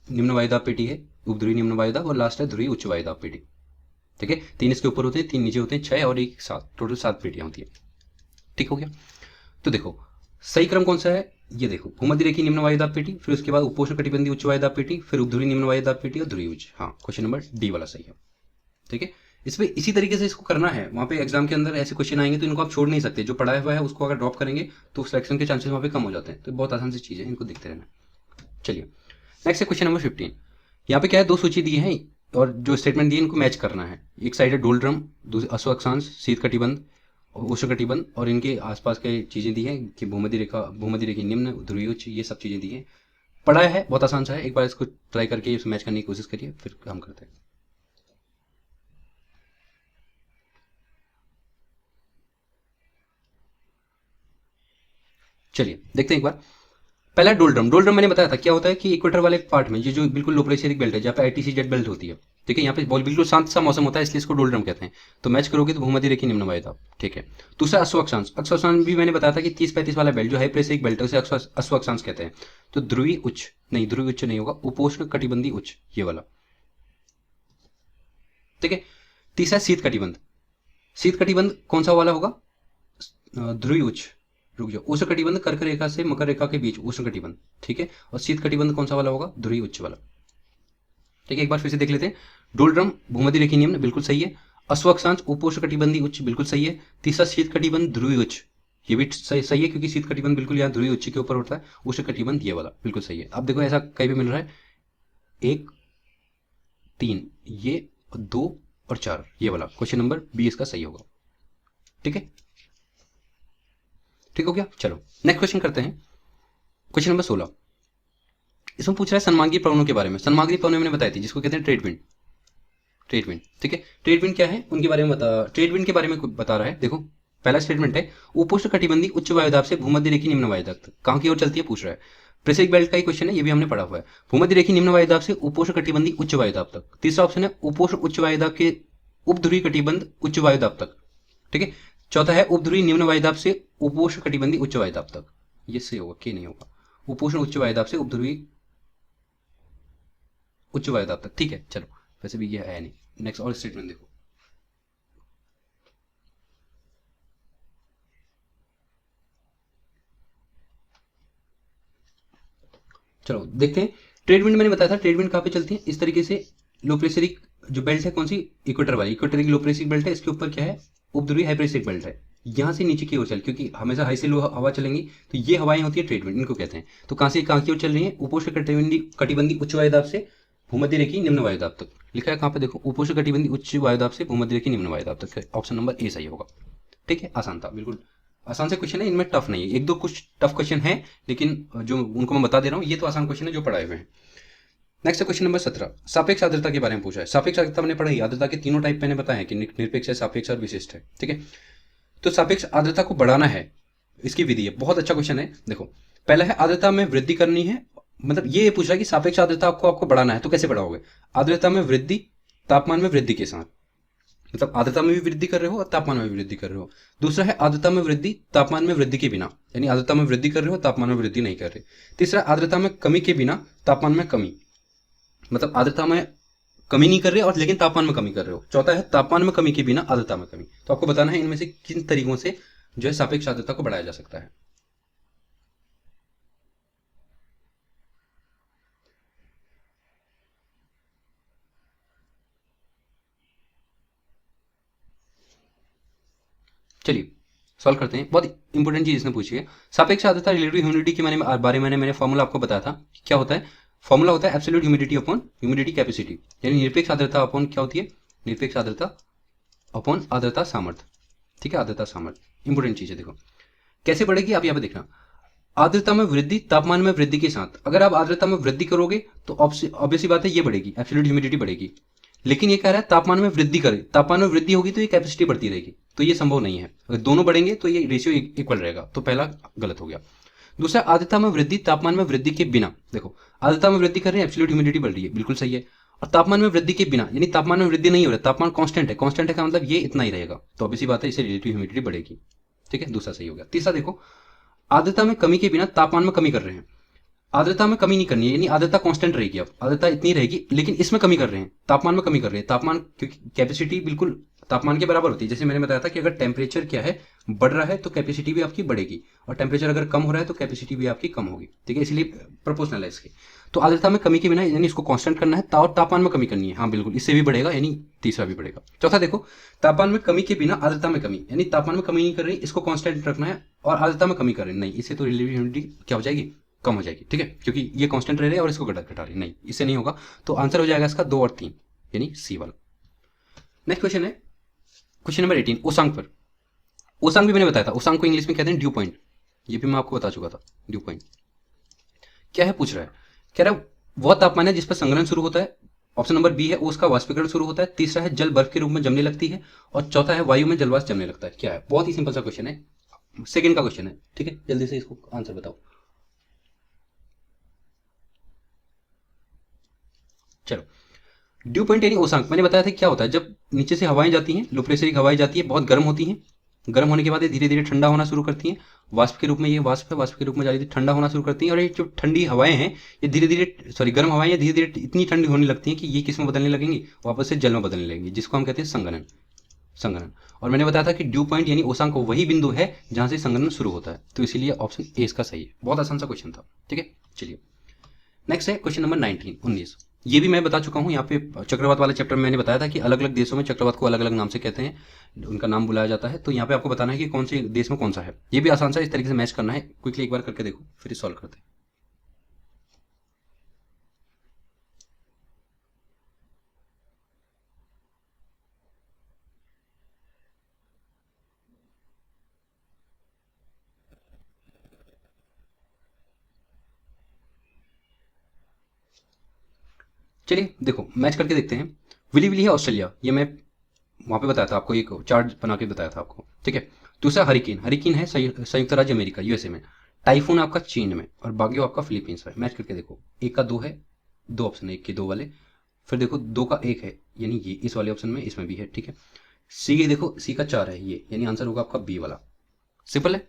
निम्न वायुदाब पेटी है, उपध्रुवीय निम्न वायुदाब। और लास्ट है ध्रुवीय उच्च वायुदाब पेटी। ठीक है, 3 इसके ऊपर होते हैं, 3 नीचे होते हैं, 6 और 1 7, टोटल 7 पेटियां होती है। ठीक हो गया। तो देखो सही क्रम कौन सा है। ये देखो, भूमध्य रेखीय निम्न वायुदाब पेटी, फिर उसके बाद उपोष्ण कटिबंधीय उच्च वायुदाब पेटी, फिर उपध्रुवीय निम्न वायुदाब पेटी और ध्रुवीय उच्च। हाँ, क्वेश्चन नंबर डी वाला सही है। ठीक है, इसमें इसी तरीके से इसको करना है। वहाँ पे एग्जाम के अंदर ऐसे क्वेश्चन आएंगे तो इनको आप छोड़ नहीं सकते। जो पढ़ाया हुआ है उसको अगर ड्रॉप करेंगे तो सिलेक्शन के चांसेस वहाँ पे कम हो जाते हैं। तो बहुत आसान सी चीज़ है, इनको देखते रहना। चलिए नेक्स्ट है क्वेश्चन नंबर 15। यहाँ पे क्या है, 2 सूची दी है और जो स्टेटमेंट दिए इनको मैच करना है। एक साइड है डोलड्रम, दूसरी अश्व अक्षांश, शीत कटिबंध, उष्ण कटिबंध, और इनके आसपास के चीज़ें दी हैं कि भूमध्य रेखा निम्न, ध्रुवीय उच्च, ये सब चीज़ें दी हैं। पढ़ाया है, बहुत आसान सा है। एक बार इसको ट्राई करके इसे मैच करने की कोशिश करिए, फिर हम करते हैं। चलिए देखते हैं एक बार। पहला डोलड्रम। डोलड्रम मैंने बताया था क्या होता है कि इक्वेटर वाले पार्ट में, ये जो बिल्कुल लो प्रेशरिक बेल्ट है, जहाँ पे आईटीसी जेट बेल्ट होती है। ठीक है, यहाँ पे बिल्कुल शांत सा मौसम होता है, इसलिए इसको डोलड्रम कहते हैं। तो मैच करोगे तो भूमध्य रेखीय निम्न वायुदाब। ठीक है, दूसरा अश्व अक्षांश। अश्व अक्षांश भी मैंने बताया था कि 30-35 वाला बेल्ट जो हाई प्रेशरिक बेल्ट है उसे अश्व अक्षांश कहते हैं। तो ध्रुवीय उच्च नहीं, ध्रुवीय उच्च नहीं होगा, उपोष्ण कटिबंधीय उच्च, ये वाला। ठीक है, तीसरा शीत कटिबंध। शीत कटिबंध कौन सा वाला होगा? ध्रुवीय उच्च। रुक जाओ, उष्ण कटिबंध कर्क रेखा से मकर रेखा के बीच उष्ण कटिबंध। ठीक है, और शीत कटिबंध कौन सा वाला होगा? ध्रुवीय उच्च वाला। ठीक है, एक बार फिर से देख लेते हैं। डोलड्रम भूमध्य रेखीय निम्न, बिल्कुल सही है। अश्व अक्षांश उपोष्ण कटिबंधीय उच्च, बिल्कुल सही है। तीसरा शीत कटिबंध ध्रुवीय उच्च, ये भी सही है क्योंकि शीत कटिबंध बिल्कुल यहाँ ध्रुवीय उच्च के ऊपर होता है। उष्ण कटिबंध ये वाला बिल्कुल सही है। अब देखो ऐसा कहीं भी मिल रहा है, 1 3 ये, 2 और 4 ये वाला। क्वेश्चन नंबर बी इसका सही होगा। ठीक है, ठीक हो गया। चलो नेक्स्ट क्वेश्चन करते हैं। Question number 16। इसमें पूछ रहा है सन्मार्गी पवनों के बारे में। सन्मार्गी पवनें मैंने बताई थी, जिसको कहते हैं ट्रेड विंड। ट्रेड विंड, ठीक है। ट्रेड विंड क्या है उनके बारे में ट्रेड विंड के बारे में बता रहा है। देखो पहला स्टेटमेंट है, उपोष्ण कटिबंधीय उच्च वायुदाब से भूमध्य रेखीय निम्न वायुदाब तक कहाँ की ओर चलती है पूछ रहा है। प्रेशरिक बेल्ट का ही क्वेश्चन है, ये भी हमने पढ़ा हुआ है। भूमध्य रेखीय निम्न वायुदाब से उपोष्ण कटिबंधीय उच्च वायुदाब तक। तीसरा ऑप्शन है उपोष्ण उच्च वायुदाब के उपध्रुवीय कटिबंध उच्च वायुदाब तक। ठीक है, चौथा है उपध्रुवीय निम्न वायुदाब से उपोष्ण कटिबंधीय उच्च वायुदाब तक। ये से होगा, के नहीं होगा। उपोष्ण उच्च वायुदाब से उपध्रुवीय उच्च वायुदाब तक। ठीक है, चलो वैसे भी ये है नहीं। नेक्स्ट और स्टेटमेंट देखो। चलो देखते हैं। ट्रेड विंड मैंने बताया था, ट्रेड विंड कहाँ पे चलती है, इस तरीके से लो प्रेशरिक जो बेल्ट है, कौन सी, इक्वेटर वाली, इक्वेटर की लो प्रेशरिक बेल्ट है, इसके ऊपर क्या है, उपध्रुवीय हाई प्रेशरिक बेल्ट है। यहाँ से नीचे की ओर चल, क्योंकि हमेशा हाई से लो हवा चलेंगी, तो ये हवाएं होती है ट्रेड विंड, इनको कहते हैं। तो कहाँ से कहाँ की ओर चल रही है, उपोष्ण कटिबंधी उच्च वायुदाब से भूमध्य रेखी निम्न वायुदाब तक। लिखा है कहाँ पे, देखो, उपोष्ण कटिबंधी उच्च वायुदाब से भूमध्य रेखी निम्न वायुदाब तक। ऑप्शन नंबर ए सही होगा। ठीक है, आसान था, बिल्कुल आसान से क्वेश्चन है, इनमें टफ नहीं है। एक दो कुछ टफ क्वेश्चन है, लेकिन जो उनको मैं बता दे रहा हूँ, ये तो आसान क्वेश्चन है जो पढ़ाए हुए हैं। नेक्स्ट है क्वेश्चन नंबर 17, सापेक्ष आर्द्रता के बारे में पूछा है। सापेक्ष आर्द्रता मैंने पढ़ाई, आर्द्रता के तीनों टाइप मैंने बताया है कि निरपेक्ष है, सापेक्ष और विशिष्ट है। ठीक है, तो सापेक्ष आर्द्रता को बढ़ाना है, इसकी विधि है। बहुत अच्छा क्वेश्चन है। देखो, पहला है आर्द्रता में वृद्धि करनी है, मतलब ये पूछ रहा है कि सापेक्ष आर्द्रता आपको बढ़ाना है, तो कैसे बढ़ाओगे। आर्द्रता में वृद्धि तापमान में वृद्धि के साथ, मतलब आर्द्रता में भी वृद्धि कर रहे हो और तापमान में भी वृद्धि कर रहे हो। दूसरा है आर्द्रता में वृद्धि तापमान में वृद्धि के बिना, यानी आर्द्रता में वृद्धि कर रहे हो, तापमान में वृद्धि नहीं कर रहे। तीसरा, आर्द्रता में कमी के बिना तापमान में कमी, मतलब आर्द्रता में कमी नहीं कर रहे और लेकिन तापमान में कमी कर रहे हो। चौथा है तापमान में कमी के बिना आर्द्रता में कमी। तो आपको बताना है इनमें से किन तरीकों से जो है सापेक्ष आर्द्रता को बढ़ाया जा सकता है। चलिए सॉल्व करते हैं। बहुत इंपॉर्टेंट चीज इसने पूछी है, सापेक्ष आर्द्रता रिलेटिव ह्यूमिडिटी के बारे में मैंने फॉर्मूला आपको बताया था। क्या होता है, फॉर्मूला होता है absolute humidity upon humidity capacity, यानी निरपेक्ष आर्द्रता अपॉन क्या होती है, निरपेक्ष आर्द्रता अपॉन आर्द्रता सामर्थ्य। ठीक है, आर्द्रता सामर्थ्य इंपॉर्टेंट चीज है। देखो कैसे बढ़ेगी, आप यहाँ पे देखना, आर्द्रता में वृद्धि तापमान में वृद्धि के साथ। अगर आप आर्द्रता में वृद्धि करोगे तो ऑब्वियसली बात है ये बढ़ेगी, एब्सोल्यूट ह्यूमिडिटी बढ़ेगी। लेकिन ये कह रहा है तापमान में वृद्धि करे, तापमान में वृद्धि होगी तो ये कैपेसिटी बढ़ती रहेगी, तो ये संभव नहीं है। अगर दोनों बढ़ेंगे तो ये रेशियो इक्वल रहेगा, तो पहला गलत हो गया। दूसरा, आर्द्रता में वृद्धि तापमान में वृद्धि के बिना। देखो, आर्द्रता में वृद्धि कर रहे हैं, एब्सोल्यूट ह्यूमिडिटी बढ़ रही है, बिल्कुल सही है। और तापमान में वृद्धि के बिना, यानी तापमान में वृद्धि नहीं हो रहा है, तापमान कांस्टेंट है। कांस्टेंट है का मतलब ये इतना ही रहेगा, तो ऑब्वियसली बात है इससे रिलेटिव ह्यूमिडिटी बढ़ेगी। ठीक है, दूसरा सही हो गया। तीसरा देखो, आर्द्रता में कमी के बिना तापमान में कमी कर रहे हैं। आर्द्रता में कमी नहीं करनी है, यानी आर्द्रता कांस्टेंट रहेगी, अब आर्द्रता इतनी रहेगी, लेकिन इसमें कमी कर रहे हैं, तापमान में कमी कर रहे हैं। तापमान, क्योंकि कैपेसिटी बिल्कुल तापमान के बराबर होती है। जैसे मैंने बताया था कि अगर टेम्परेचर क्या है, बढ़ रहा है, तो कैपेसिटी भी आपकी बढ़ेगी, और टेम्परेचर अगर कम हो रहा है तो कैपेसिटी भी आपकी कम होगी। ठीक है, इसलिए प्रोपोर्शनल है इसके। तो आर्द्रता में कमी के बिना, यानी इसको कांस्टेंट करना है, और तापमान में कमी करनी है। हाँ बिल्कुल, इससे भी बढ़ेगा, यानी तीसरा भी बढ़ेगा। चौथा देखो, तापमान में कमी के बिना आर्द्रता में कमी, यानी तापमान में कमी नहीं कर रही, इसको कांस्टेंट रखना है, और आर्द्रता में कमी कर रही नहीं, इससे तो रिलेटिव ह्यूमिडिटी क्या हो जाएगी, कम हो जाएगी। ठीक है, क्योंकि ये कांस्टेंट रह रहे और इसको घटा रही, नहीं, इससे नहीं होगा। तो आंसर हो जाएगा इसका 2 और 3, यानी सी वाला। नेक्स्ट क्वेश्चन है क्वेश्चन नंबर 18, ओसांग पर। ओसांग भी मैंने बताया था, ओसांग को इंग्लिश में कहते हैं ड्यू पॉइंट, ये भी मैं आपको बता चुका था। ड्यू पॉइंट क्या है, पूछ रहा है, कह रहा है वह तापमान है जिस पर संग्रहण शुरू होता है। ऑप्शन नंबर बी है, उसका वाष्पीकरण शुरू होता है। तीसरा है, जल बर्फ के रूप में जमने लगती है। और चौथा है, वायु में जलवाष्प जमने लगता है। क्या है, बहुत ही सिंपल सा क्वेश्चन है, सेकंड का क्वेश्चन है। ठीक है, जल्दी से इसको आंसर बताओ। चलो, ड्यू पॉइंट यानी ओसांक, मैंने बताया था क्या होता है, जब नीचे से हवाएं जाती हैं, लो प्रेशरिक हवाएं जाती है, बहुत गर्म होती हैं, गर्म होने के बाद ये धीरे धीरे ठंडा होना शुरू करती हैं। वाष्प के रूप में, ये वाष्प है, वाष्प के रूप में जा ठंडा होना शुरू करती हैं। और ये जो ठंडी हवाएं हैं, ये धीरे धीरे, सॉरी गर्म हवाएं, ये धीरे धीरे इतनी ठंडी होने लगती हैं कि ये किस में बदलने लगेंगी, वापस से जल में बदलने लगेंगी, जिसको हम कहते हैं संघनन। संघनन। और मैंने बताया था कि ड्यू पॉइंट यानी ओसांक वही बिंदु है जहां से संघनन शुरू होता है, तो इसीलिए ऑप्शन ए इसका सही है। बहुत आसान सा क्वेश्चन था। ठीक है, चलिए नेक्स्ट है क्वेश्चन नंबर 19। ये भी मैं बता चुका हूँ, यहाँ पे चक्रवात वाले चैप्टर में मैंने बताया था कि अलग अलग देशों में चक्रवात को अलग अलग नाम से कहते हैं, उनका नाम बुलाया जाता है। तो यहाँ पे आपको बताना है कि कौन से देश में कौन सा है। ये भी आसान सा, इस तरीके से मैच करना है, क्विकली एक बार करके देखो, फिर सॉल्व करते हैं। चलिए देखो, मैच करके देखते हैं। विली विली है ऑस्ट्रेलिया, ये मैं वहां पे बताया था आपको, एक चार्ट बना के बताया था आपको। ठीक है, दूसरा हरिकेन, हरिकेन है संयुक्त राज्य अमेरिका, यूएसए में। टाइफून आपका चीन में, और बागियो आपका फिलीपींस में। मैच करके देखो, एक का 2 है, 2 ऑप्शन है, एक के 2 वाले। फिर देखो 2 का 1 है, यानी ये इस वाले ऑप्शन में, इसमें भी है। ठीक है, सी के देखो, सी का 4 है ये, यानी आंसर होगा आपका बी वाला। सिंपल है।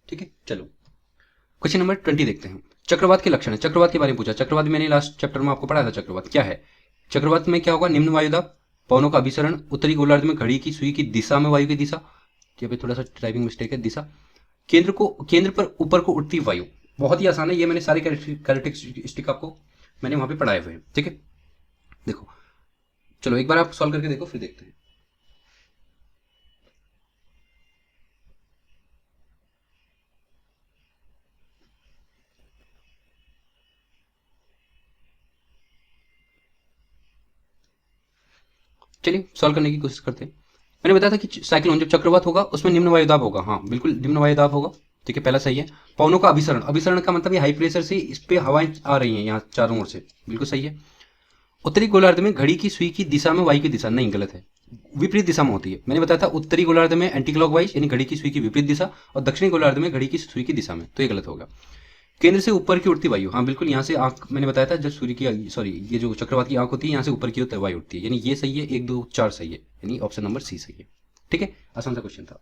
ठीक है, चलो क्वेश्चन नंबर 20 देखते हैं। चक्रवात के लक्षण है, चक्रवात के बारे में पूछा। चक्रवात मैंने लास्ट चैप्टर में आपको पढ़ाया था। चक्रवात क्या है, चक्रवात में क्या होगा, निम्न वायुदाब, पवनों का अभिसरण, उत्तरी गोलार्ध में घड़ी की सुई की दिशा में वायु की दिशा, यहाँ पे थोड़ा सा टाइपिंग मिस्टेक है, दिशा, केंद्र पर ऊपर को उठती वायु, बहुत ही आसान है, ये मैंने सारी कैरेक्टरिस्टिक आपको मैंने वहां पे पढ़ाए हुए हैं, ठीक है। देखो चलो एक बार आप सॉल्व करके देखो, फिर देखते हैं। चलिए सॉल्व करने की कोशिश करते हैं। मैंने बताया था कि साइक्लोन जब चक्रवात होगा उसमें निम्न वायुदाब होगा, हाँ बिल्कुल निम्न वायुदाब होगा, ठीक है, पहला सही है। पवनों का अभिसरण, अभिसरण का मतलब ये हाई प्रेशर से इस पे हवाएं आ रही हैं यहाँ चारों ओर से, बिल्कुल सही है। उत्तरी गोलार्ध में घड़ी की सुई की दिशा में वायु की दिशा, नहीं गलत है, विपरीत दिशा में होती है। मैंने बताया था उत्तरी गोलार्ध में एंटी क्लॉकवाइज यानी घड़ी की सुई की विपरीत दिशा, और दक्षिणी गोलार्ध में घड़ी की सुई की दिशा में, तो ये गलत होगा। केंद्र से ऊपर की उड़ती वायु, हाँ बिल्कुल, यहाँ से आंख मैंने बताया था जब सूर्य की सॉरी ये जो चक्रवात की आंख होती है यहाँ से ऊपर की ओर वायु उठती है, यानी ये सही है, 1 2 4 सही है, यानी ऑप्शन नंबर सी सही है, ठीक है। आसान सा क्वेश्चन था।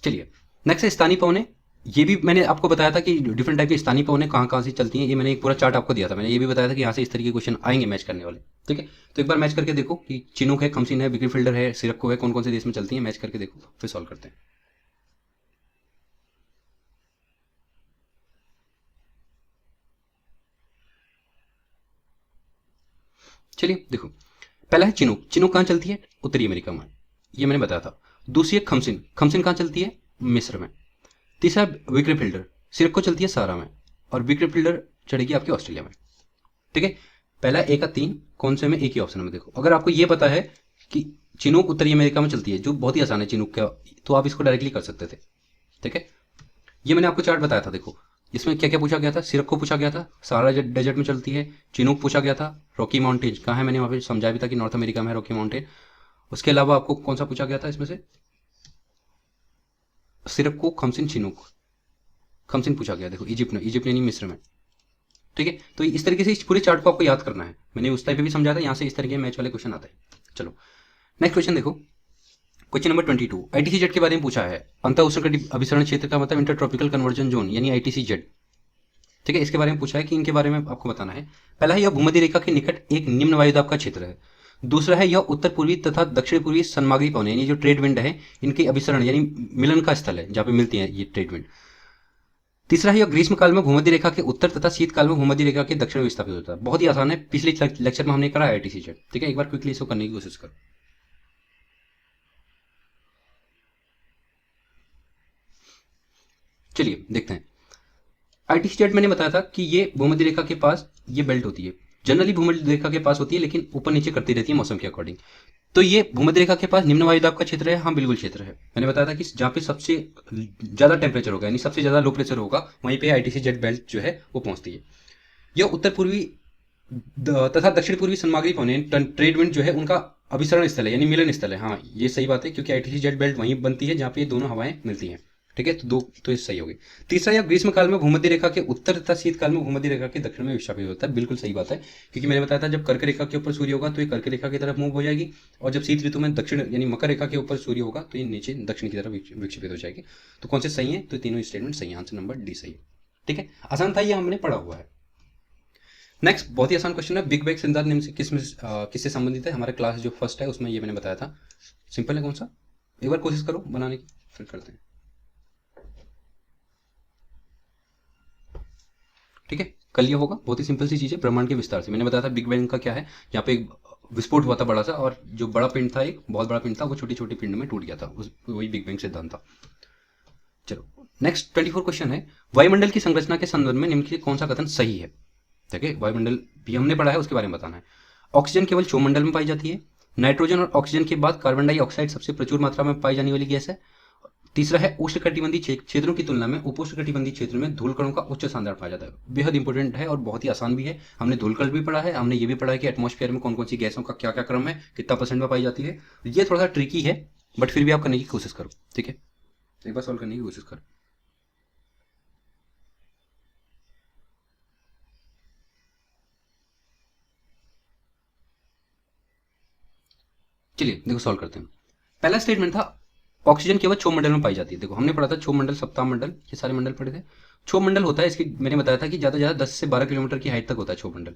चलिए नेक्स्ट है स्थानीय पवनें। ये भी मैंने आपको बताया था कि डिफरेंट टाइप की स्थानीय पवनें कहाँ कहाँ से चलती हैं, ये मैंने एक पूरा चार्ट आपको दिया था। मैंने ये भी बताया था कि यहाँ से इस तरीके के क्वेश्चन आएंगे मैच करने वाले, ठीक है। तो एक बार मैच करके देखो कि चिनूक है, खमसिन है, विक्री फिल्डर है, सिरक्को है, कौन कौन से देश में चलती है, मैच करके देखो, फिर सॉल्व करते हैं। चलिए देखो, पहला है चिनूक, चिनूक कहाँ चलती है, उत्तरी अमेरिका में, ये मैंने बताया था। दूसरी है खमसिन, खमसिन कहाँ चलती है, मिस्र में। तीसरा विक्री फिल्डर, सिरक्को चलती है सहारा में, और विक्री फिल्डर चढ़ेगी आपकी ऑस्ट्रेलिया में, ठीक है। पहला ए का 3 कौन से में, एक ही ऑप्शन में। देखो अगर आपको ये पता है कि चिनूक उत्तरी अमेरिका में चलती है, जो बहुत ही आसान है चिनूक का, तो आप इसको डायरेक्टली कर सकते थे, ठीक है। ये मैंने आपको चार्ट बताया था, देखो इसमें क्या क्या पूछा गया था, सिरक्को पूछा गया था, सहारा डेजर्ट में चलती है, चिनूक पूछा गया था, रॉकी माउंटेन कहाँ है, मैंने वहाँ पे समझाया भी था कि नॉर्थ अमेरिका में है रॉकी माउंटेन। उसके अलावा आपको कौन सा पूछा गया था इसमें से, सिरक्को, खमसिन, चिनूक। खमसिन पूछा गया, देखो इजिप्ट में, इजिप्ट यानी मिस्र में, ठीक है। तो इस तरीके से इस पूरे चार्ट को आपको याद करना है, मैंने उस टाइप पे भी समझाया था, यहाँ से इस तरीके के मैच वाले क्वेश्चन आते हैं। चलो नेक्स्ट क्वेश्चन देखो, क्वेश्चन नंबर 22, आईटीसी-जेड के बारे में पूछा है। अंतर उष्णकटिबंधीय अभिसरण क्षेत्र का मतलब इंटर ट्रॉपिकल कन्वर्जन जोन यानी आईटीसी-जेड, ठीक है। इसके बारे में पूछा है कि इनके बारे में आपको बताना है। पहला है यह भूमध्य रेखा के निकट एक निम्न वायुदाब का क्षेत्र है। दूसरा है यह उत्तर पूर्वी तथा दक्षिण पूर्वी सन्मार्गी पवन यानी जो ट्रेड विंड है इनके अभिसरण यानी मिलन का स्थल है जहाँ पे मिलती है ये ट्रेड विंड। तीसरा है यह ग्रीष्म काल में भूमध्य रेखा के उत्तर तथा शीतकाल में भूमध्य रेखा के दक्षिण में विस्थापित होता है। बहुत ही आसान है, पिछले लेक्चर में हमने करा आईटीसी-जेड, ठीक है। एक बार क्विकली इसको करने की कोशिश करो। चलिए देखते हैं। आईटीसी-जेड मैंने बताया था कि ये भूमध्य रेखा के पास ये बेल्ट होती है, जनरली भूमध्य रेखा के पास होती है लेकिन ऊपर नीचे करती रहती है मौसम के अकॉर्डिंग। तो ये भूमध्य रेखा के पास निम्न वायुदाब का क्षेत्र है, हाँ बिल्कुल क्षेत्र है। मैंने बताया था कि जहाँ पे सबसे ज्यादा टेम्परेचर होगा यानी सबसे ज्यादा लो प्रेशर होगा वहीं पे आईटीसी-जेड बेल्ट जो है वो पहुंचती है। यह उत्तर पूर्वी तथा दक्षिण पूर्वी सन्मार्गी पवन ट्रेड विंड जो है उनका अभिसरण स्थल है यानी मिलन स्थल है, हाँ ये सही बात है क्योंकि आईटीसी-जेड बेल्ट वहीं बनती है जहाँ पे ये दोनों हवाएं मिलती हैं, ठीक है। तो दो तो ये सही होगी। तीसरा यह ग्रीष्म काल में भूमध्य रेखा के उत्तर तथा शीतकाल में भूमध्य रेखा के दक्षिण में विस्थापित होता है, बिल्कुल सही बात है क्योंकि मैंने बताया था जब कर्क रेखा के ऊपर सूर्य होगा तो ये कर्क रेखा की तरफ मूव हो जाएगी, और जब शीत ऋतु में दक्षिण यानी मकर रेखा के ऊपर सूर्य होगा तो ये नीचे दक्षिण की तरफ विक्षेपित हो जाएगी। तो कौन से सही है, तो तीनों स्टेटमेंट सही है, आंसर नंबर डी सही है, ठीक है। आसान था, ये हमने पढ़ा हुआ है। नेक्स्ट बहुत ही आसान क्वेश्चन है, बिग बैंग सिद्धांत निम्न से किससे संबंधित है। हमारा क्लास जो फर्स्ट है उसमें ये मैंने बताया था, सिंपल है, कौन सा, एक बार कोशिश करो बनाने की फिर करते हैं, ठीक है। कल ये होगा, बहुत ही सिंपल सी चीज है, ब्रह्मांड के विस्तार से। मैंने बताया था बिग बैंग का क्या है, यहाँ पे एक विस्फोट हुआ था बड़ा सा, और जो बड़ा पिंड था, एक बहुत बड़ा पिंड था, वो छोटी छोटी पिंड में टूट गया था, वही बिग बैंग सिद्धांत था। चलो नेक्स्ट 24 क्वेश्चन है, वायुमंडल की संरचना के संदर्भ में निम्न से कौन सा कथन सही है। ठीक है, वायुमंडल भी हमने पढ़ा है, उसके बारे में बताना है। ऑक्सीजन केवल क्षोमंडल में पाई जाती है। नाइट्रोजन और ऑक्सीजन के बाद कार्बन डाइऑक्साइड सबसे प्रचुर मात्रा में पाई जाने वाली गैस है। तीसरा है उष्णकटिबंधीय क्षेत्रों की तुलना में उपोष्णकटिबंधीय क्षेत्र में धूलकणों का उच्च सांद्रण पाया जाता है। बेहद इंपॉर्टेंट है और बहुत ही आसान भी है, हमने धूलकण भी पढ़ा है, हमने ये भी पढ़ा है कि एटमॉस्फेयर में कौन कौन सी गैसों का क्या क्या क्रम है, कितना परसेंट में पाई जाती है। ये थोड़ा सा ट्रिकी है बट फिर भी आप करने की कोशिश करो, ठीक है, एक बार सॉल्व करने की कोशिश करो। चलिए देखो सॉल्व करते हैं। पहला स्टेटमेंट था ऑक्सीजन केवल क्षोभ मंडल में पाई जाती है। देखो हमने पढ़ा था क्षोभ मंडल, सप्ताह मंडल, ये सारे मंडल पढ़े थे। क्षोभ मंडल होता है, इसकी मैंने बताया था कि ज्यादा से ज्यादा 10 से 12 किलोमीटर की हाइट तक होता है क्षोभ मंडल,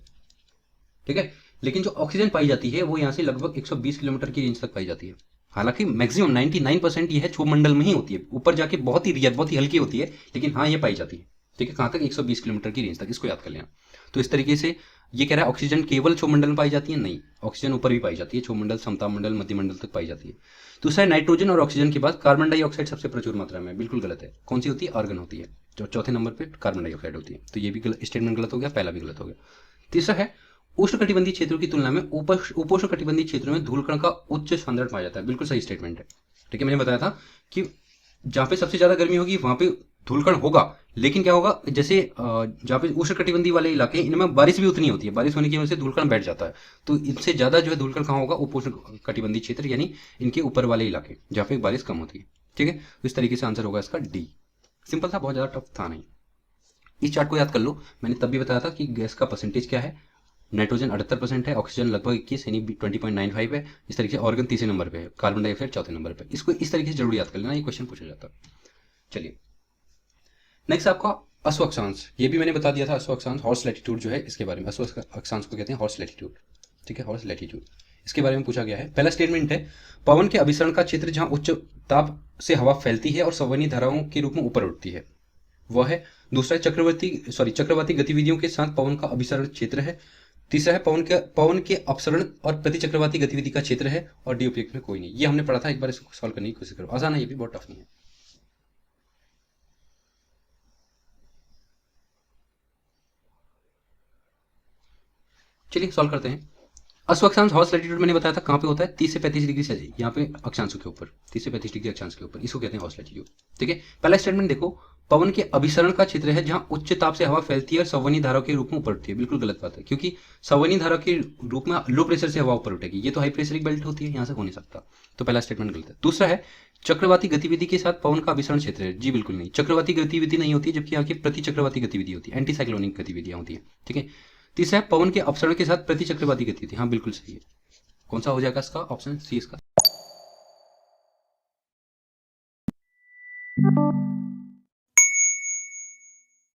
ठीक है। लेकिन जो ऑक्सीजन पाई जाती है वो यहाँ से लगभग 120 किलोमीटर की रेंज तक पाई जाती है। हालांकि मैक्सिमम 99% ये है क्षोभ मंडल में ही होती है, ऊपर जाके बहुत ही रियर, बहुत ही हल्की होती है, लेकिन हाँ ये पाई जाती है, ठीक है, कहाँ तक, 120 किलोमीटर की रेंज तक, इसको याद कर लेना। तो इस तरीके से ये कह रहा है ऑक्सीजन केवल क्षोभमंडल में पाई जाती है, नहीं, ऑक्सीजन ऊपर भी पाई जाती है, क्षोभमंडल, समतापमंडल, मध्यमंडल तक पाई जाती है। दूसरा है नाइट्रोजन और ऑक्सीजन के बाद कार्बन डाइऑक्साइड सबसे प्रचुर मात्रा में, बिल्कुल गलत है। कौन सी होती है, आर्गन होती है। जो चौथे नंबर पे कार्बन डाइऑक्साइड होती है, तो ये भी स्टेटमेंट गलत हो गया, पहला भी गलत हो गया। तीसरा है उष्णकटिबंधीय क्षेत्रों की तुलना में उपोष्णकटिबंधीय क्षेत्रों में धूलकण का उच्च सांद्रण पाया जाता है, बिल्कुल सही स्टेटमेंट है। ठीक है, मैंने बताया था कि जहाँ पे सबसे ज्यादा गर्मी होगी वहां पे धूलकण होगा, लेकिन क्या होगा, जैसे जहाँ पे उष्णकटिबंधीय वाले इलाके हैं इनमें बारिश भी उतनी होती है, बारिश होने की वजह से धूलकण बैठ जाता है, तो इनसे ज्यादा जो है धूलकण कहाँ होगा, उपोष्णकटिबंधीय क्षेत्र, यानी इनके ऊपर वाले इलाके जहाँ पे बारिश कम होती है। ठीक है, तो इस तरीके से आंसर होगा इसका डी। सिंपल था, बहुत ज्यादा टफ था नहीं। इस चार्ट को याद कर लो, मैंने तब भी बताया था कि गैस का परसेंटेज क्या है, नाइट्रोजन 78% है, ऑक्सीजन लगभग 21 यानी 20.95 है। इस तरीके से ऑर्गन तीसरे नंबर पे है, कार्बन डाइऑक्साइड चौथे नंबर पे। इसको इस तरीके से जरूर याद कर लेना, ये क्वेश्चन पूछा जाता है। चलिए नेक्स्ट आपका अश्व अक्षांश, ये भी मैंने बता दिया था, अश्व अक्षांश हॉर्स लैटिट्यूड जो है, इसके बारे में, अश्व अक्षांश को कहते हैं हॉर्स लैटिट्यूड। ठीक है, हॉर्स लैटिट्यूड, इसके बारे में पूछा गया है। पहला स्टेटमेंट है पवन के अभिसरण का क्षेत्र जहां उच्च ताप से हवा फैलती है और संवहनी धाराओं के रूप में ऊपर उठती है, वह है। दूसरा है चक्रवाती गतिविधियों के साथ पवन का अभिसरण क्षेत्र है। तीसरा है पवन के अपसरण और प्रतिचक्रवाती गतिविधि का क्षेत्र है। और डी उपयुक्त में कोई नहीं। ये हमने पढ़ा था, एक बार इसको सॉल्व करने की कोशिश करो, आसान है, ये भी बहुत टफ नहीं है। चलिए सॉल्व करते हैं। अश्व अक्षांश हॉर्स लैटिट्यूड मैंने बताया था कहाँ पे होता है, 30 से 35 डिग्री से यहाँ पे अक्षांशों के ऊपर, 30 से 35 डिग्री अक्षांश के ऊपर, इसको कहते हैं हॉर्स लैटिट्यूड। ठीक है, पहला स्टेटमेंट देखो, पवन के अभिसरण का क्षेत्र है जहां उच्च ताप से हवा फैलती है और संवहनी धारा के रूप में ऊपर उठती है, बिल्कुल गलत बात है, क्योंकि संवहनी धारा के रूप में लो प्रेशर से हवा ऊपर उठेगी, ये तो हाई प्रेशरिक बेल्ट होती है, यहाँ से हो नहीं सकता, तो पहला स्टेटमेंट गलत है। दूसरा है चक्रवाती गतिविधि के साथ पवन का अभिसरण क्षेत्र है, जी बिल्कुल नहीं, चक्रवाती गतिविधि नहीं होती, जबकि यहाँ की प्रति चक्रवाती गतिविधि होती है, एंटी साइक्लोनिक गतिविधियां होती है। ठीक है, तीसरा है पवन के अपसरण के साथ प्रति चक्रवाती गतिविधि, हाँ बिल्कुल सही है। कौन सा हो जाएगा इसका ऑप्शन सी इसका।